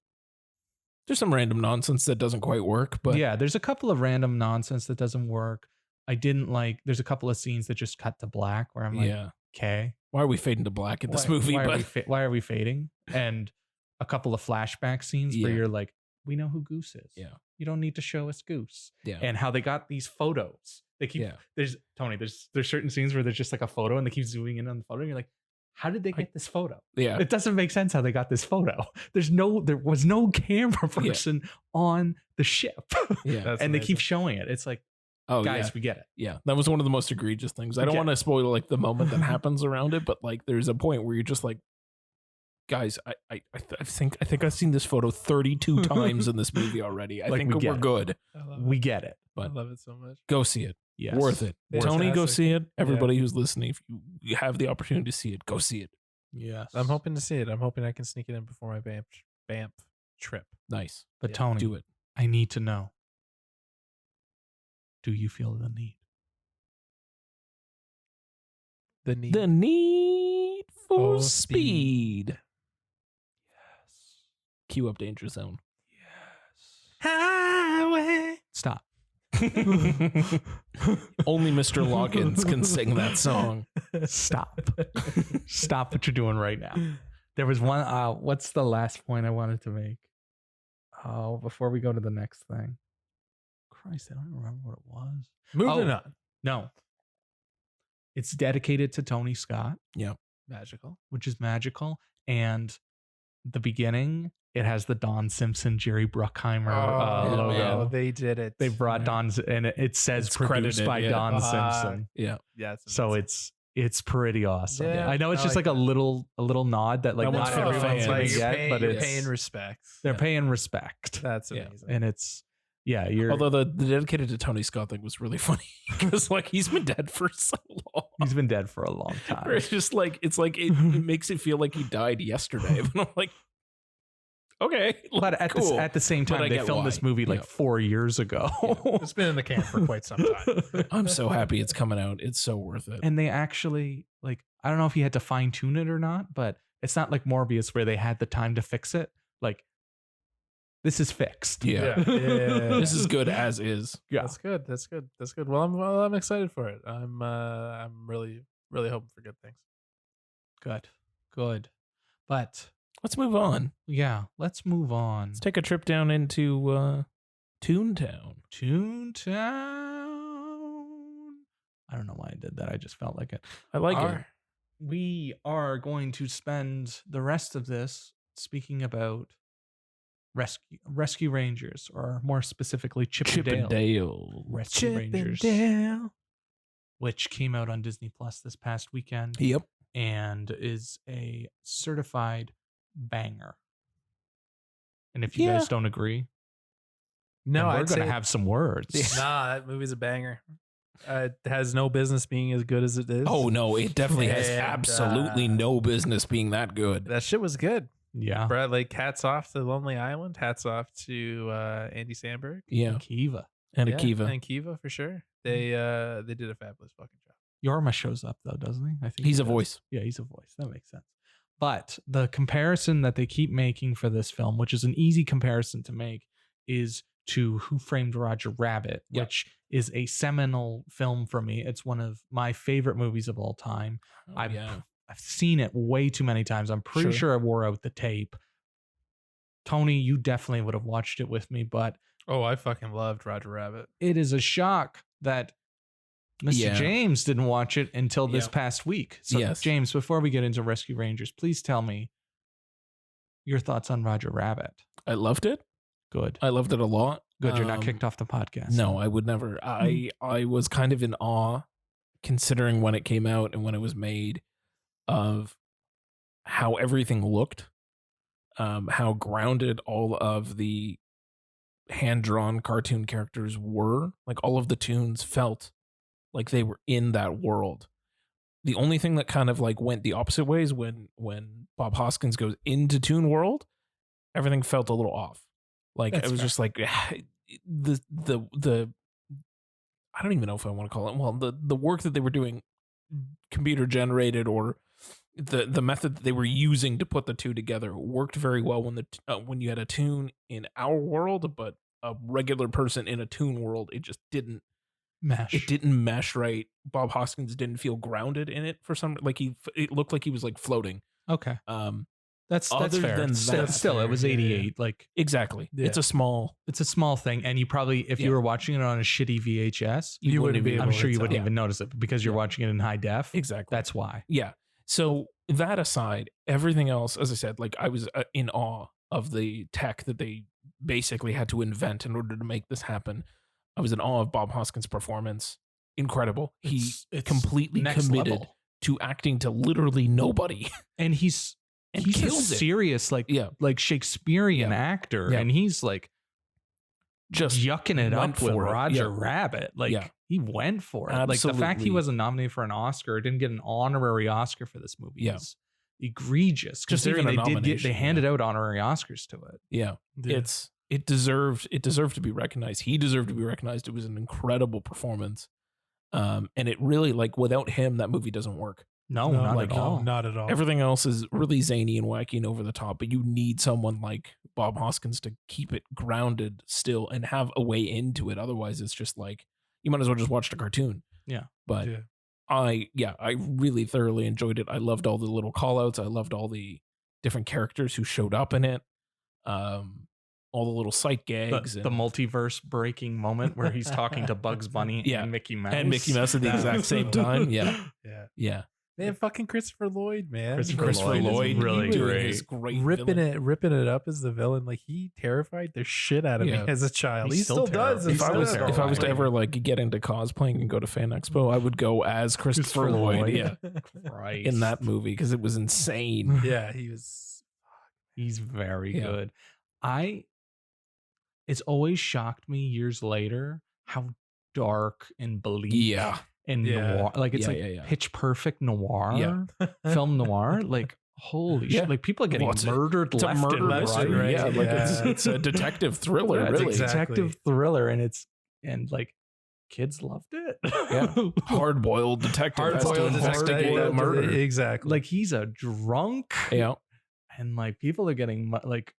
There's some random nonsense that doesn't quite work, but yeah, there's a couple of random nonsense that doesn't work. I didn't like, there's a couple of scenes that just cut to black where I'm like, yeah. okay. Why are we fading to black in this why- movie? Why, But why are we fading? And a couple of flashback scenes where Yeah. you're like, we know who Goose is. Yeah. You don't need to show us Goose. yeah. And how they got these photos. They keep Yeah. there's Tony, there's certain scenes where there's just like a photo and they keep zooming in on the photo and you're like, how did they get this photo? Yeah. It doesn't make sense how they got this photo. There was no camera person on the ship. Yeah. That's and they keep amazing. showing it. It's like, Oh, guys, yeah. we get it. Yeah. That was one of the most egregious things. I don't Okay. want to spoil like the moment that happens around it, but like there's a point where you're just like, guys, I think I've seen this photo 32 times in this movie already. I Like, think we get we're it. good. I love We it. get it. I But love it so much. go see it. Yes. Worth it. Fantastic. Tony, go see it. Everybody who's listening, if you have the opportunity to see it, go see it. Yes. I'm hoping to see it. I'm hoping I can sneak it in before my Banff trip. Nice. But Yeah, Tony, Do it. I need to know. Do you feel the need? The need. The Need for For Speed. Yes. Cue up Danger Zone. Yes. highway. Stop. Only Mr. Loggins can sing that song. Stop. Stop what you're doing right now. There was one. What's the last point I wanted to make? Oh, before we go to the next thing. Christ, I don't remember what it was. Moving Oh. on. No. It's dedicated to Tony Scott, Magical. which is magical. And the beginning, it has the Don Simpson, Jerry Bruckheimer logo. man. They did it. They brought Yeah. Don's, and it says It's produced credited, by yeah. Don Fuck. Simpson. Yeah. Yeah. So it's pretty awesome. Yeah, I know it's I just like like a that. little nod that like That not one's for the everyone's fans. gonna Like, get, but you're it's paying respect. they're Yeah. paying respect, That's Yeah. amazing. and it's you're Although the dedicated to Tony Scott thing was really funny because like he's been dead for so long. he's been dead for a long Where time. it's just like it makes it feel like he died yesterday. But I'm like, okay, But at cool. the same But time, I they get filmed why. this movie like Yeah. 4 years ago, It's been in the can for quite some time. I'm so happy it's coming out. It's so worth it. and they actually like I don't know if he had to fine tune it or not, but it's not like Morbius where they had the time to fix it. Like this is fixed. Yeah. Yeah. This is good as is. Yeah. That's good. That's good. That's good. Well, I'm excited for it. I'm really hoping for good things. Good. But Let's move on. yeah, let's move on. Let's take a trip down into Toon Town. Toon Town. I don't know why I did that. I just felt like it. I like it. Our- We are going to spend the rest of this speaking about Rescue Rangers, or more specifically Chip and Dale. Rescue Rangers, which came out on Disney Plus this past weekend Yep. and is a certified banger. And if you Yeah. guys don't agree, No, then we're I'd going to say- have some words. Nah, that movie's a banger. It has no business being as good as it is. Oh no, it definitely has And, absolutely no business being that good. That shit was good. Yeah. Brad, like hats off to Lonely Island. Hats off to Andy Samberg. Yeah, Kiva. and Yeah, Akiva. and Kiva for sure. They did a fabulous fucking job. Yorma shows up though, doesn't he? I think He's he a does. voice. Yeah, he's a voice. That makes sense. But the comparison that they keep making for this film, which is an easy comparison to make, is to Who Framed Roger Rabbit, Yep. which is a seminal film for me. It's one of my favorite movies of all time. Oh, I've yeah. seen it way too many times. I'm pretty Sure. sure I wore out the tape. Tony, you definitely would have watched it with me, but Oh, I fucking loved Roger Rabbit. it is a shock that Mr. Yeah. James didn't watch it until this Yep. past week. So, Yes. James, before we get into Rescue Rangers, please tell me your thoughts on Roger Rabbit. I loved it. Good. I loved it a lot. Good. You're not Um, kicked off the podcast. No, I would never. I was kind of in awe, considering when it came out and when it was made, of how everything looked, how grounded all of the hand-drawn cartoon characters were. Like all of the tunes felt like they were in that world. The only thing that kind of like went the opposite way is when Bob Hoskins goes into Toon World, everything felt a little off. Like That's it was fair. just like the I don't even know if I want to call it, well, the work that they were doing, computer generated, or the method that they were using to put the two together worked very well when you had a tune in our world, but a regular person in a Toon World, it just didn't Mesh. it didn't mesh right. Bob Hoskins didn't feel grounded in it for some, like it looked like he was like floating. Okay. That's Other fair. than Still, that- still, it was Yeah, yeah. 88. Like, Exactly. Yeah. It's a small. it's a small thing, and you probably, if you Yeah. were watching it on a shitty VHS, You wouldn't be I'm able sure to you wouldn't tell. even notice it, but because you're Yeah. watching it in high def. Exactly. That's why. Yeah. So that aside, everything else, as I said, like I was in awe of the tech that they basically had to invent in order to make this happen. I was in awe of Bob Hoskins' performance. Incredible. It's Completely next committed level. to acting to literally nobody. And he's a kills it. serious like Shakespearean actor, Yeah. and he's like Just yucking it went up with for it. Roger Yeah. Rabbit. Like Yeah. he went for it. Like the fact he Absolutely. wasn't nominated for an Oscar, didn't get an honorary Oscar for this movie Yeah. is egregious. Just even Considering a they nomination, handed out honorary Oscars to it. Yeah. It deserved to be recognized. He deserved to be recognized. It was an incredible performance. And it really, like, without him, that movie doesn't work. No, No, not like, at all. No, not at all. Everything else is really zany and wacky and over the top, but you need someone like Bob Hoskins to keep it grounded still and have a way into it. Otherwise, it's just like you might as well just watch the cartoon. Yeah. But Yeah. I really thoroughly enjoyed it. I loved all the little call outs. I loved all the different characters who showed up in it. All the little sight gags The multiverse breaking moment where he's talking to Bugs Bunny Yeah. and Mickey Mouse. and Mickey Mouse at the That exact was same so time. Yeah. Yeah. Yeah. Man, fucking Christopher Lloyd, man. Christopher Lloyd is really doing great. his great ripping villain. it up as the villain. Like he terrified the shit out of Yeah. me as a child. He's He still still does. terrible. If I Still was terrifying. to ever like get into cosplaying and go to Fan Expo, I would go as Christopher Lloyd. Yeah, Christ. in that movie because it was insane. Yeah, he was. He's very Yeah. good. It's always shocked me years later how dark and bleak Yeah, and Yeah. noir, like it's Yeah, like yeah, yeah. pitch perfect noir, Yeah. film noir. Like holy Yeah. shit! Like people are getting Well, murdered it's a left murder and right. mystery, mystery. right? Yeah, like Yeah. it's a detective thriller. Yeah, it's really, a exactly. detective thriller, and like kids loved it. Yeah. hard-boiled detective has to Hard-boiled investigate detective. a murder. Exactly. Like he's a drunk, Yeah, and like people are getting like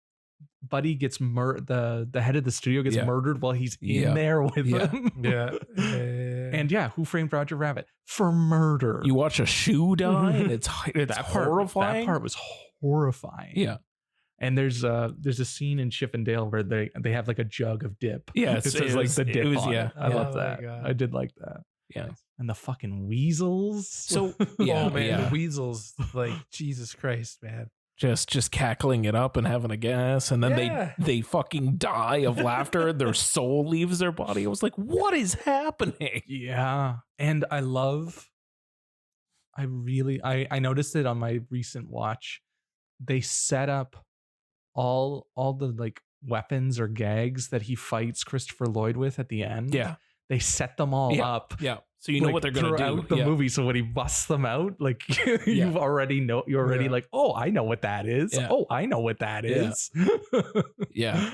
Buddy gets the head of the studio gets Yeah. murdered while he's Yeah. in there with Yeah. him. yeah. And yeah, Who Framed Roger Rabbit for murder? you watch a shoe die, and it's horrifying. That part was horrifying. Yeah, And there's a scene in Chip and Dale where they have like a jug of dip. Yeah, It says like the dip on it. I yeah. love Oh my that. God. I did like that. yeah. And the fucking weasels. So yeah, Oh man, yeah. the weasels. Like Jesus Christ, man. just cackling it up and having a gas, and then Yeah. they fucking die of laughter. Their soul leaves their body. I was like, what is happening? Yeah. And I noticed it on my recent watch. They set up all the like weapons or gags that he fights Christopher Lloyd with at the end. Yeah, They set them all Yeah. up. yeah. So you know like, what they're gonna throughout do. the movie. So when he busts them out, like you're already Yeah. like, oh, I know what that is. Yeah. Oh, I know what that Yeah. is. Yeah.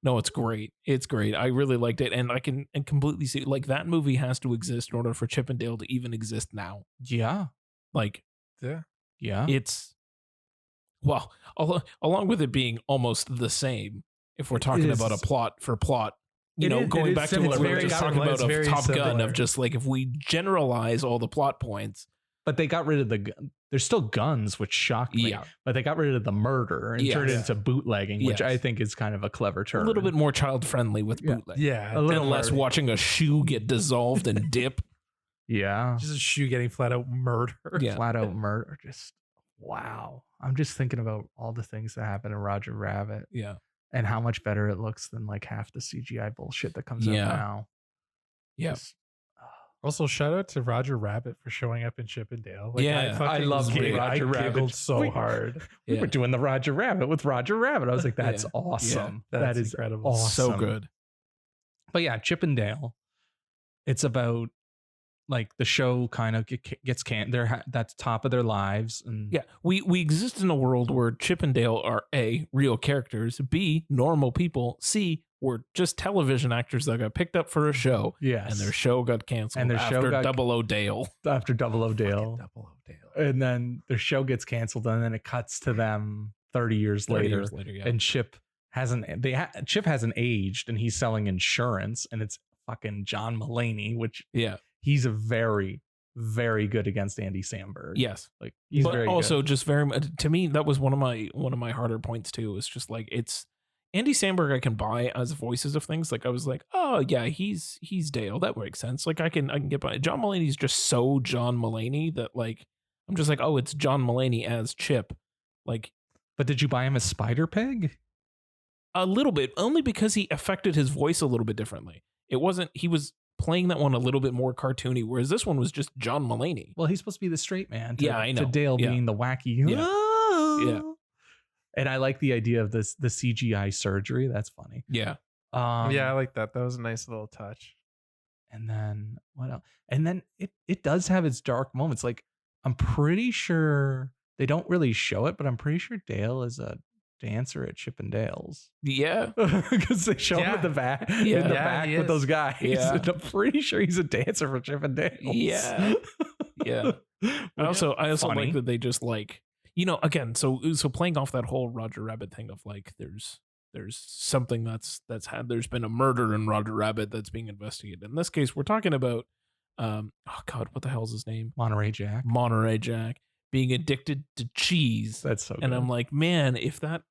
No, it's great. It's great. I really liked it, and I can completely see like that movie has to exist in order for Chip and Dale to even exist now. Yeah. Like Yeah. Yeah. it's well, along with it being almost the same. If we're talking is- about a plot for plot, It is- going it back is to what similar. we were It's just very talking about it's of very Top Gun, similar. of just like if we generalize all the plot points. But they got rid of there's still guns, which shocked me. Yeah. But they got rid of the murder and turned it Yes. into bootlegging, which Yes. I think is kind of a clever turn. A little bit more child friendly with Yeah. bootleg. Yeah. A little And less more- watching a shoe get dissolved and dip. Yeah. Just a shoe getting flat out murdered. Yeah. Flat out murder. Just wow. I'm just thinking about all the things that happen in Roger Rabbit Yeah. and how much better it looks than like half the CGI bullshit that comes Yeah. out now. Yeah. Just- Also, shout out to Roger Rabbit for showing up in Chip and Dale. Yeah. I love giggled- Roger I Rabbit. giggled so We- hard. We Yeah. were doing the Roger Rabbit with Roger Rabbit. I was like, that's Yeah. awesome. That's That is incredible. awesome. So good. But yeah, Chip and Dale. It's about like the show kind of gets they're that's top of their lives, and Yeah, we exist in a world where Chip and Dale are A, real characters, B, normal people, C, were just television actors that got picked up for a show, yes, and their show got canceled And their show after got- Double O Dale. after Double O Dale, Double O Dale. and then their show gets canceled, and then it cuts to them 30 years 30 later, years later, yeah. and Chip hasn't aged, and he's selling insurance, and it's fucking John Mulaney, which Yeah, he's a very, very good against Andy Samberg. yes. like he's But very also good. just very much to me, that was one of my harder points too. It's just like it's Andy Samberg I can buy as voices of things. Like I was like, oh yeah, he's Dale. That makes sense. Like I can get by. John Mulaney's just so John Mulaney that like I'm just like, oh, it's John Mulaney as Chip. Like, But did you buy him a Spider Pig? a little bit, only because he affected his voice a little bit differently. It wasn't, he was playing that one a little bit more cartoony, whereas this one was just John Mulaney. Well, he's supposed to be the straight man. Yeah, I know. To Dale Yeah. being the wacky. Yeah. Yeah. And I like the idea of the CGI surgery. That's funny. Yeah. Yeah, I like that. That was a nice little touch. And then what else? And then it does have its dark moments. Like, I'm pretty sure they don't really show it, but I'm pretty sure Dale is a dancer at Chippendales. Yeah. Because they show him in the back, Yeah. in the Yeah, back he with is. those guys. Yeah. And I'm pretty sure he's a dancer for Chippendales. Yeah. Yeah. I also Funny. like that they just like, again, so playing off that whole Roger Rabbit thing of like there's something there's been a murder in Roger Rabbit that's being investigated. In this case, we're talking about oh god, what the hell's his name? Monterey Jack. Monterey Jack being addicted to cheese. That's so good. And I'm like, man, if that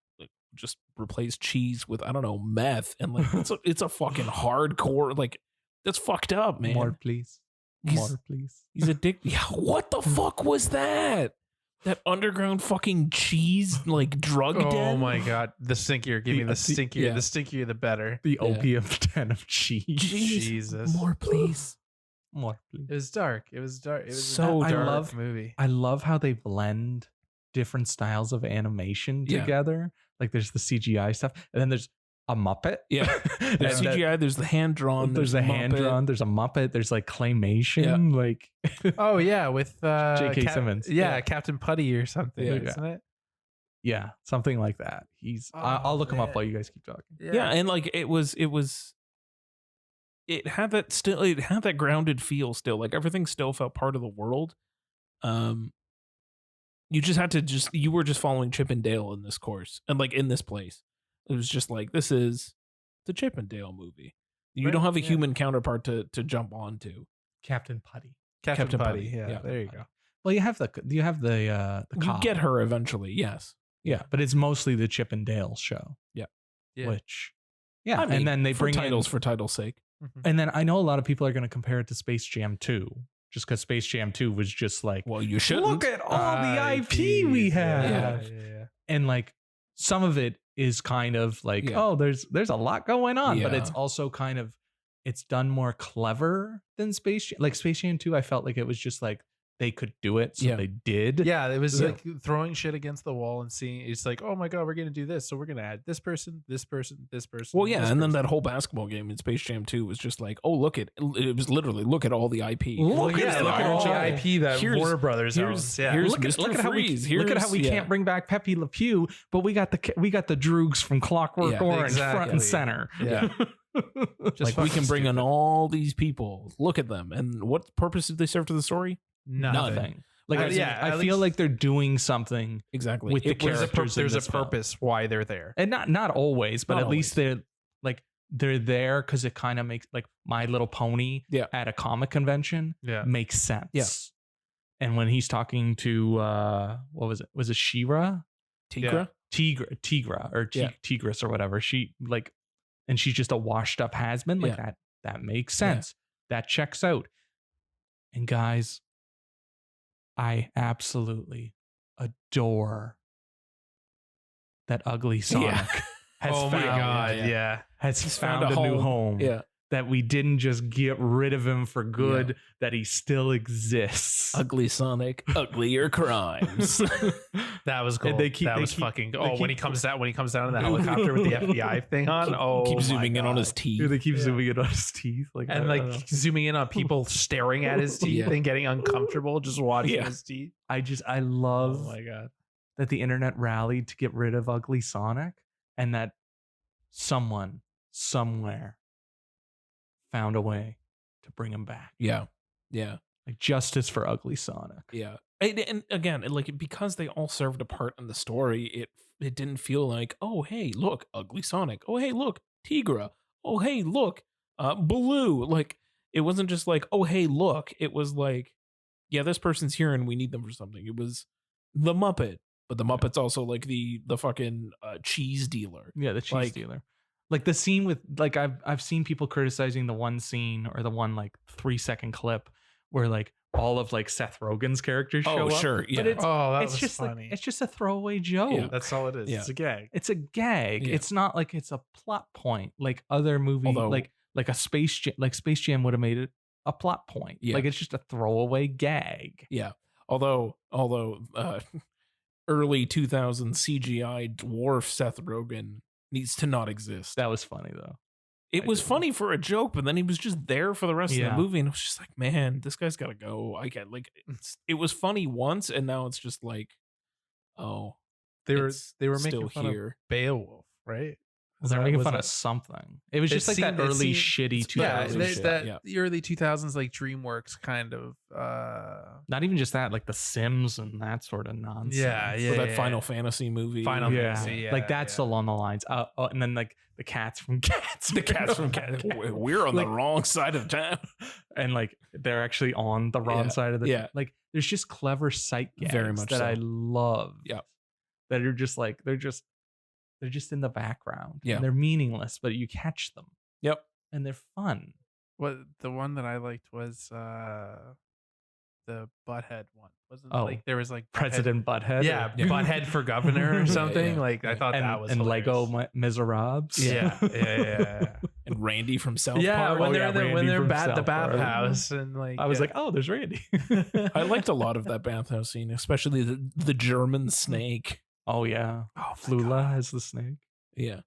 just replaced cheese with, I don't know, meth, and like it's a fucking hardcore, like, that's fucked up, man. More, please. He's- More, please. He's addicted. Yeah, what the fuck was that? That underground fucking cheese like drug Oh den? my god, the stinkier. Give me the stinkier. yeah. The stinkier, the better. The Yeah. opium den of cheese. Jesus. More, please. More, please. It was dark. It was dark. It was So a dark dark. movie. I love how they blend different styles of animation Yeah. together. Like, there's the CGI stuff, and then there's a Muppet. Yeah. And There's then CGI, there's the hand drawn, there's a hand Muppet. drawn, there's a Muppet, there's like claymation, like Oh yeah, with J.K. Simmons. Yeah, Yeah. Captain Putty or something, Yeah. isn't it? yeah, something like that. I'll look him up man. while you guys keep talking. Yeah, and like it had that grounded feel still. Like everything still felt part of the world. You just had to you were just following Chip and Dale in this course. And like in this place. It was just like, this is the Chip and Dale movie. You Right, don't have a yeah. human counterpart to jump onto. Captain Putty. Captain, Captain Putty. Putty, Yeah, yeah. there you go. Well, you have the You cop. get her eventually, yes. Yeah, but it's mostly the Chip and Dale show. Yeah. Which, yeah, I mean, and then they for bring titles in, for title's sake. and then I know a lot of people are going to compare it to Space Jam 2, just because Space Jam 2 was just like, Well, you shouldn't. look at all the IP we have, Yeah. and like some of it is kind of like, Yeah. oh, there's a lot going on, but Yeah. it's also kind of, it's done more clever than Space Jam. Like Space Jam 2, I felt like it was just like they could do it, so Yeah. they did. Yeah, it was Yeah. like throwing shit against the wall and seeing. It's like, oh my god, we're gonna do this, so we're gonna add this person, this person, this person. Well, yeah, this and then person. that whole basketball game in Space Jam 2 was just like, oh, look at it was literally look at all the IP. Look yeah, at look at all the all- IP that here's- Warner Brothers here's- owns. Yeah. here's- Look at, Mr. look at how we Freeze. look at how we Here's- can't bring back Pepe Le Pew, but we got the Droogs from Clockwork Yeah, Orange front and exactly. center. Yeah. Like we can bring in all these people. Look at them. And what purpose did they serve to the story? Nothing. Like I yeah, I at feel least- like they're doing something, Exactly. With the It was- characters in There's a this film. purpose why they're there. and not always, but Not at least they're like they're there because it kind of makes, like, My Little Pony Yeah. at a comic convention Yeah. makes sense. Yeah. And when he's talking to what was it? Was it She-Ra? Tigra? Tigra or Yeah. Tigris or whatever. She like, and she's just a washed up has-been. Like that makes sense. That checks out. And guys, I absolutely adore that ugly Sonic has Oh my found, god, yeah. yeah. has He's found a new home. Yeah. That we didn't just get rid of him for good, that he still exists. Ugly Sonic, uglier crimes. That was cool. And they keep- that they was keep- fucking. they Oh, when he keep- comes down in the helicopter with the FBI thing on. Oh, Keep my zooming in on God. his teeth. Dude, they keep Yeah. zooming in on his teeth, like, And I like don't know. zooming in on people staring at his teeth Yeah. and getting uncomfortable just watching Yeah. his teeth. I love Oh my god. that the internet rallied to get rid of ugly Sonic, and that someone somewhere found a way to bring him back. Yeah. Yeah. Like justice for ugly Sonic. Yeah. And again, like because they all served a part in the story, it didn't feel like, oh hey, look, ugly Sonic. Oh hey, look, Tigra. Oh hey, look, Baloo. Like it wasn't just like, oh hey, look. It was like, yeah, this person's here and we need them for something. It was the Muppet, but the Muppet's also like the fucking cheese dealer. Yeah, the cheese Like- dealer. Like the scene with, like, I've seen people criticizing the one scene or the one like 3-second clip where like all of like Seth Rogen's characters show Oh, up. sure. Yeah. But it's that it's was just funny. like it's just a throwaway joke. Yeah. That's all it is. Yeah. It's a gag. It's a gag. Yeah. It's not like it's a plot point like other movies Although- like a Space Jam would have made it a plot point. Yeah. Like it's just a throwaway gag. Yeah. Although early 2000s CGI dwarf Seth Rogen needs to not exist. That was funny though. It was funny for a joke, but then he was just there for the rest of Yeah. the movie, and it was just like, man, this guy's got to go. I get like it was funny once, and now it's just like, oh, They were it's making still fun here. of Beowulf, right? Well, they're making fun of something. It was just like that early shitty 2000s yeah, Yeah, shit, that yeah. the early 2000s like DreamWorks kind of. Not even just that, like The Sims and that sort of nonsense. Yeah, Or that Final Fantasy movie. Final Yeah. Fantasy, yeah, like that's yeah. along the lines. And then like the cats from Cats. The cats from Cat. We're on Like- the wrong side of town. And like they're actually on the wrong Yeah. side of the Yeah. like there's just clever sight gags Very much that so. I love. Yeah. That are just like they're just in the background. Yeah. And they're meaningless, but you catch them. Yep. And they're fun. What the one that I liked was the Butthead one. Wasn't Oh, like there was like President Butthead. Yeah, Yeah. Butthead for governor or something. yeah, Like I yeah. thought And, that was and Lego hilarious. Miserables. Yeah. And Randy from South Yeah, Park. when Oh, they're yeah, in the, when Randy they're from at the South Park. bathhouse and like I was yeah. like, oh, there's Randy. I liked a lot of that bathhouse scene, especially the German snake. Oh yeah. Flula as the snake. Yeah.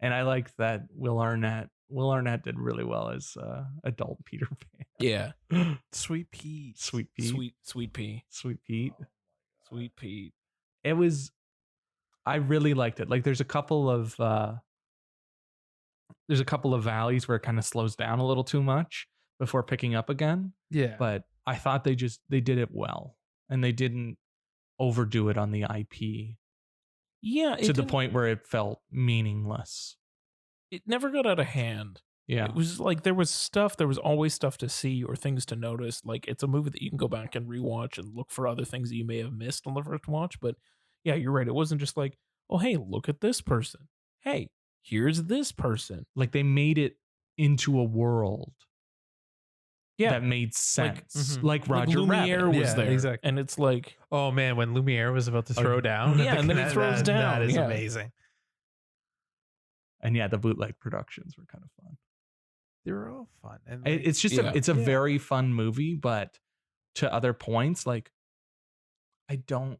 And I liked that Will Arnett did really well as adult Peter Yeah. Pan. Sweet Pea. Sweet Pete. Sweet pea. Sweet Pete. Sweet Pete. It was I really liked it. Like there's a couple of valleys where it kind of slows down a little too much before picking up again. Yeah. But I thought they did it well. And they didn't overdo it on the IP Yeah. to the point where it felt meaningless. It never got out of hand. Yeah. It was like there was always stuff to see or things to notice. Like it's a movie that you can go back and rewatch and look for other things that you may have missed on the first watch. But yeah, you're right. It wasn't just like, oh, hey, look at this person. Hey, here's this person. Like they made it into a world Yeah. that made sense. mhm. Like Like Roger Lumiere Rabbit. was Yeah, there. exactly. And it's like, Oh man, when Lumiere was about to Oh, throw down, yeah, and then he throws down, That is yeah. amazing. And yeah, the bootleg productions were kind of fun. They were all fun, and It's just Yeah. it's a Yeah. very fun movie, but to other points, like I don't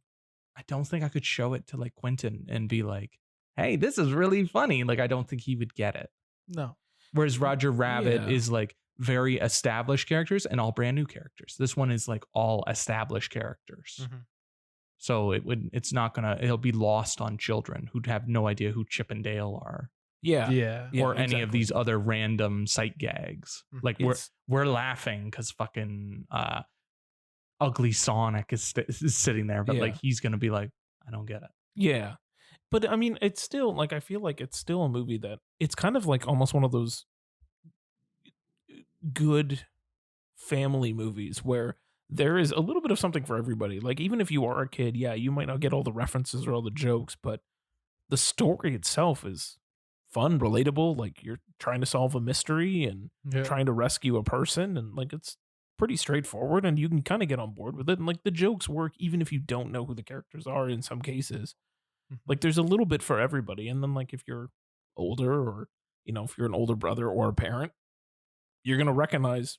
think I could show it to like Quentin and be like, hey, this is really funny. Like I don't think he would get it. no, Whereas Roger Rabbit Yeah. is like very established characters and all brand new characters. This one is like all established characters. Mhm. So it'll be lost on children who'd have no idea who Chip and Dale are. yeah. yeah, Yeah, or any of exactly. these other random sight gags. Mhm. Like It's- we're laughing because fucking ugly Sonic is sitting there, but Yeah. like he's gonna be like, I don't get it. Yeah. But I mean, it's still like, I feel like it's still a movie that it's kind of like almost one of those good family movies where there is a little bit of something for everybody. Like, even if you are a kid, yeah, you might not get all the references or all the jokes, but the story itself is fun, relatable. Like, you're trying to solve a mystery and yeah. trying to rescue a person, and like it's pretty straightforward and you can kind of get on board with it. And like the jokes work even if you don't know who the characters are in some cases. Mhm. Like there's a little bit for everybody. And then like if you're older or if you're an older brother or a parent, you're going to recognize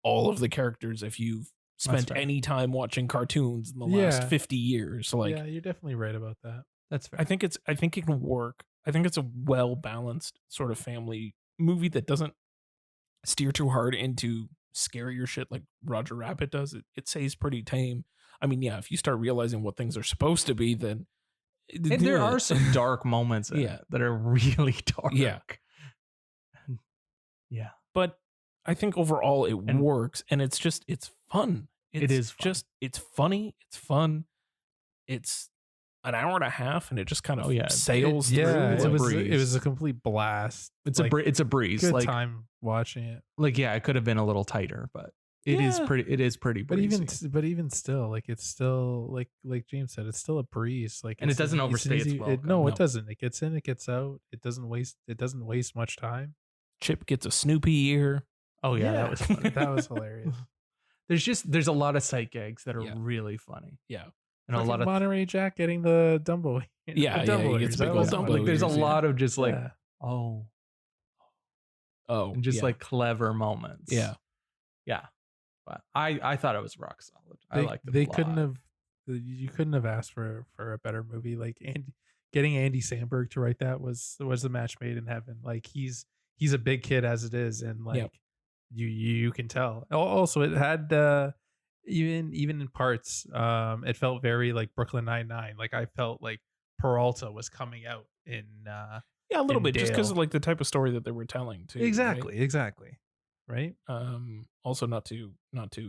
all of the characters if you've spent fair. any time watching cartoons in the last Yeah. 50 years. Like yeah, you're definitely right about that. That's fair. I think it can work. I think it's a well balanced sort of family movie that doesn't steer too hard into scarier shit like Roger Rabbit does. It stays pretty tame. I mean, yeah, if you start realizing what things are supposed to be, then And there are some dark moments in Yeah. it that are really dark. Yeah. Yeah. But I think overall it And- works, and it's fun. It is fun. It's funny. It's fun. It's an hour and a half, and it just kind of Oh, yeah. sails through. Yeah, It's it a was breeze. it was a complete blast. It's Like, it's a breeze. good Like time watching it. yeah, it could have been a little tighter, but it is Yeah. pretty But breezy. even still, like it's still like James said, it's still a breeze. Like And it it's doesn't an overstay its easy- welcome. No, No. it doesn't. It gets in, it gets out. It doesn't waste much time. Chip gets a Snoopy ear. Oh yeah, that was funny. that was hilarious. there's a lot of sight gags that are Yeah. really funny. Yeah. And a lot of Monterey Jack getting the Dumbo. Yeah, the yeah, he Dumbo gets ears. big That old was Dumbo funny. like there's a ears, yeah. lot of just like Yeah. oh Oh, and just yeah. like clever moments. Yeah. Yeah. But I thought it was rock solid. I liked it. They a lot. couldn't have. You couldn't have asked for a better movie. Like getting Andy Samberg to write that was a match made in heaven. Like he's a big kid as it is, and like Yep. you can tell. Also, it had even in parts, it felt very like Brooklyn Nine-Nine. Like I felt like Peralta was coming out in Yeah, a little in bit, just because Dale. of like the type of story that they were telling too. right? exactly, right? Also not to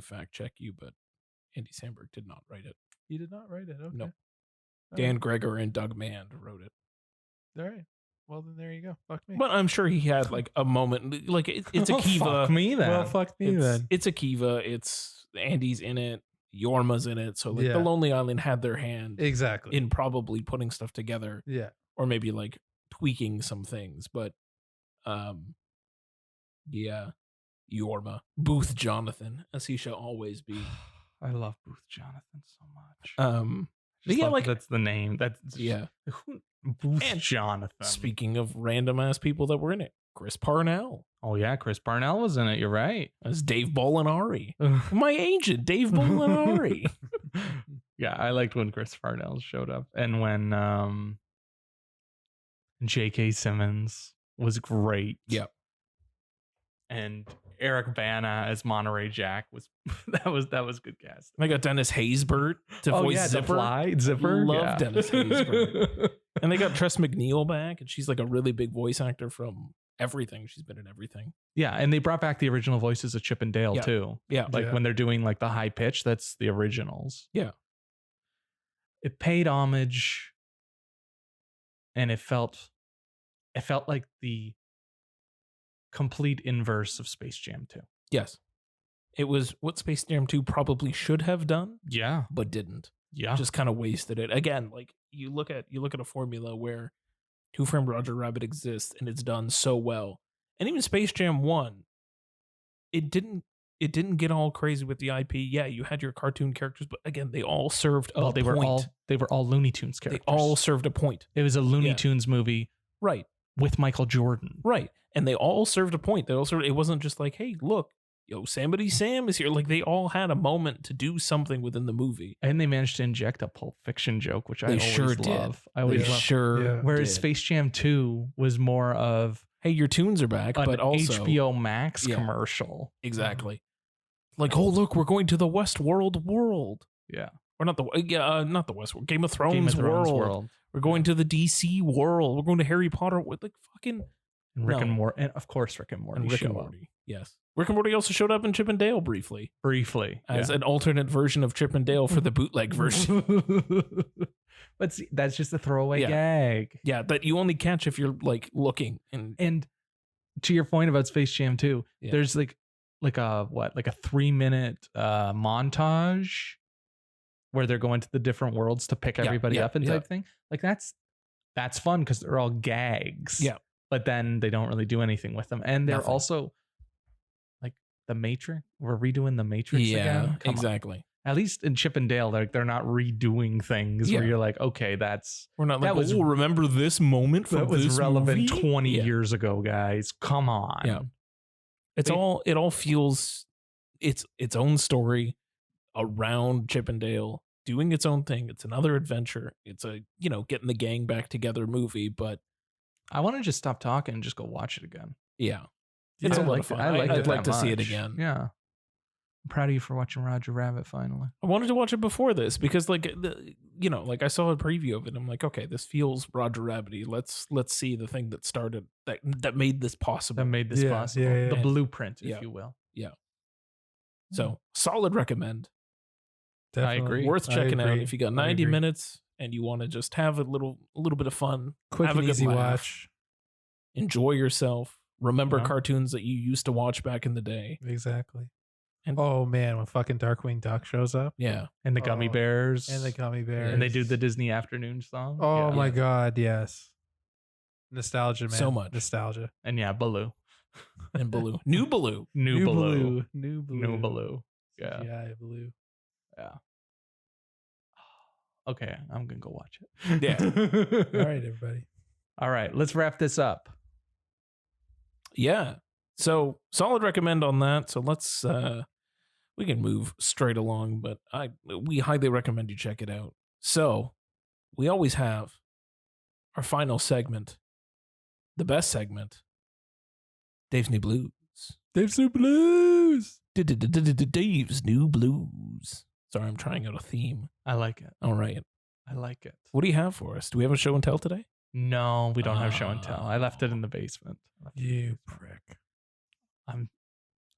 fact check you, but Andy Samberg did not write it. You did not write it. Okay. No. All Dan right. Gregor and Doug Mand wrote it. All right. Well, then there you go. Fuck me. But I'm sure he had like a moment. Like it's a Oh, Kiva. fuck me then. Well, fuck me then. It's a Kiva. It's Andy's in it. Yorma's in it. So like Yeah. the Lonely Island had their hand Exactly. in probably putting stuff together, Yeah. or maybe like tweaking some things. But yeah, Yorma, Booth Jonathan, as he shall always be. I love Booth Jonathan so much. But yeah, love like that's the name. That's yeah. Booth And Jonathan. Speaking of random ass people that were in it, Chris Parnell Oh yeah, Chris Parnell was in it. You're right. as Dave Molinari, my agent, Dave Molinari. Yeah, I liked when Chris Parnell showed up, and when J.K. Simmons was great. Yep. And Eric Bana as Monterey Jack was that was good cast. I got Dennis Haysbert to voice Zipper. Zipper. Love yeah. Dennis Haysbert. And they got Tress McNeil back, and she's like a really big voice actor from everything. She's been in everything. Yeah, and they brought back the original voices of Chip and Dale Yeah. too. Yeah. Like Yeah. when they're doing like the high pitch, that's the originals. Yeah. It paid homage, and it felt like the complete inverse of Space Jam 2. Yes. It was what Space Jam 2 probably should have done, Yeah. but didn't. Yeah. Just kind of wasted it. Again, like you look at a formula where Two Frame Roger Rabbit exists and it's done so well. And even Space Jam 1, it didn't get all crazy with the IP. Yeah, you had your cartoon characters, but again, they all served a they point. were all Looney Tunes characters. They all served a point. It was a Looney Yeah. Tunes movie Right. with Michael Jordan. Right. And they all served a point. They all served, it wasn't just like, hey, look, Yosemite Sam is here. Like they all had a moment to do something within the movie. And they managed to inject a Pulp Fiction joke, which I They always sure did. love. I They always love. sure Yeah. Whereas did. Space Jam 2 was more of Hey, your tunes are back, an but also HBO Max Yeah. commercial. exactly. Like, oh look, we're going to the Westworld world. Yeah. Or not the not the Westworld. Game of Thrones, Game of Thrones world. We're going to the DC world. We're going to Harry Potter. Like fucking And Rick No. and Morty. And of course, Rick and Morty. and Rick and show up Morty. Yes. Rick and Morty also showed up in Chip and Dale briefly briefly. as an alternate version of Chip and Dale for the bootleg version. But see, that's just a throwaway Yeah. gag. Yeah, that you only catch if you're like looking. And To your point about Space Jam 2, Yeah. there's like a 3-minute montage where they're going to the different worlds to pick Yeah, everybody yeah, up and yeah. type thing. Like that's fun because they're all gags. Yeah. But then they don't really do anything with them. And they're Nothing. also like the Matrix. We're redoing the Matrix again. Come on. exactly. At least in Chip and Dale, they're not redoing things Yeah. where you're like, okay, that's We're not That like, was- oh, remember this moment from that was this relevant movie? 20 Yeah. years ago, guys. Come on. Yeah. It They- all feels its own story around Chip and Dale doing its own thing. It's another adventure. It's a, getting the gang back together movie, but I want to just stop talking and just go watch it again. yeah. Yeah, It's a I lot liked of fun. it. I liked I'd it like that to see it much. again. Yeah. I'm proud of you for watching Roger Rabbit finally. I wanted to watch it before this because like like I saw a preview of it. I'm like, okay, this feels Roger Rabbit-y. Let's see the thing that started that made this possible. That made this Yeah, possible. yeah, The yeah. blueprint, if Yeah. you will. So solid recommend. Definitely. agree. Worth I checking out agree. if you got I 90 agree. minutes and you want to just have a little bit of fun. Quick have a and good easy laugh. watch. Enjoy yourself. Remember Yeah. cartoons that you used to watch back in the day. Exactly. And- oh man, when fucking Darkwing Duck shows up Yeah. And the gummy Oh, bears. and the gummy bears, And they do the Disney afternoon song. Oh Yeah. my god, yes. Nostalgia, man. So much. nostalgia. And yeah, Baloo. And Baloo. New Baloo. New Baloo. New Baloo. New Baloo. Yeah. CGI blue. Yeah. Okay, I'm gonna go watch it. Yeah. All right, everybody. All right, let's wrap this up. Yeah. So solid recommend on that. So let's we can move straight along, but we highly recommend you check it out. So we always have our final segment, the best segment, Dave's New Blues. Dave's New Blues. Dave's New Blues. Sorry, I'm trying out a theme. I like it. All right. I like it. What do you have for us? Do we have a show and tell today? No, we don't have show and tell. I left it in the basement. You prick.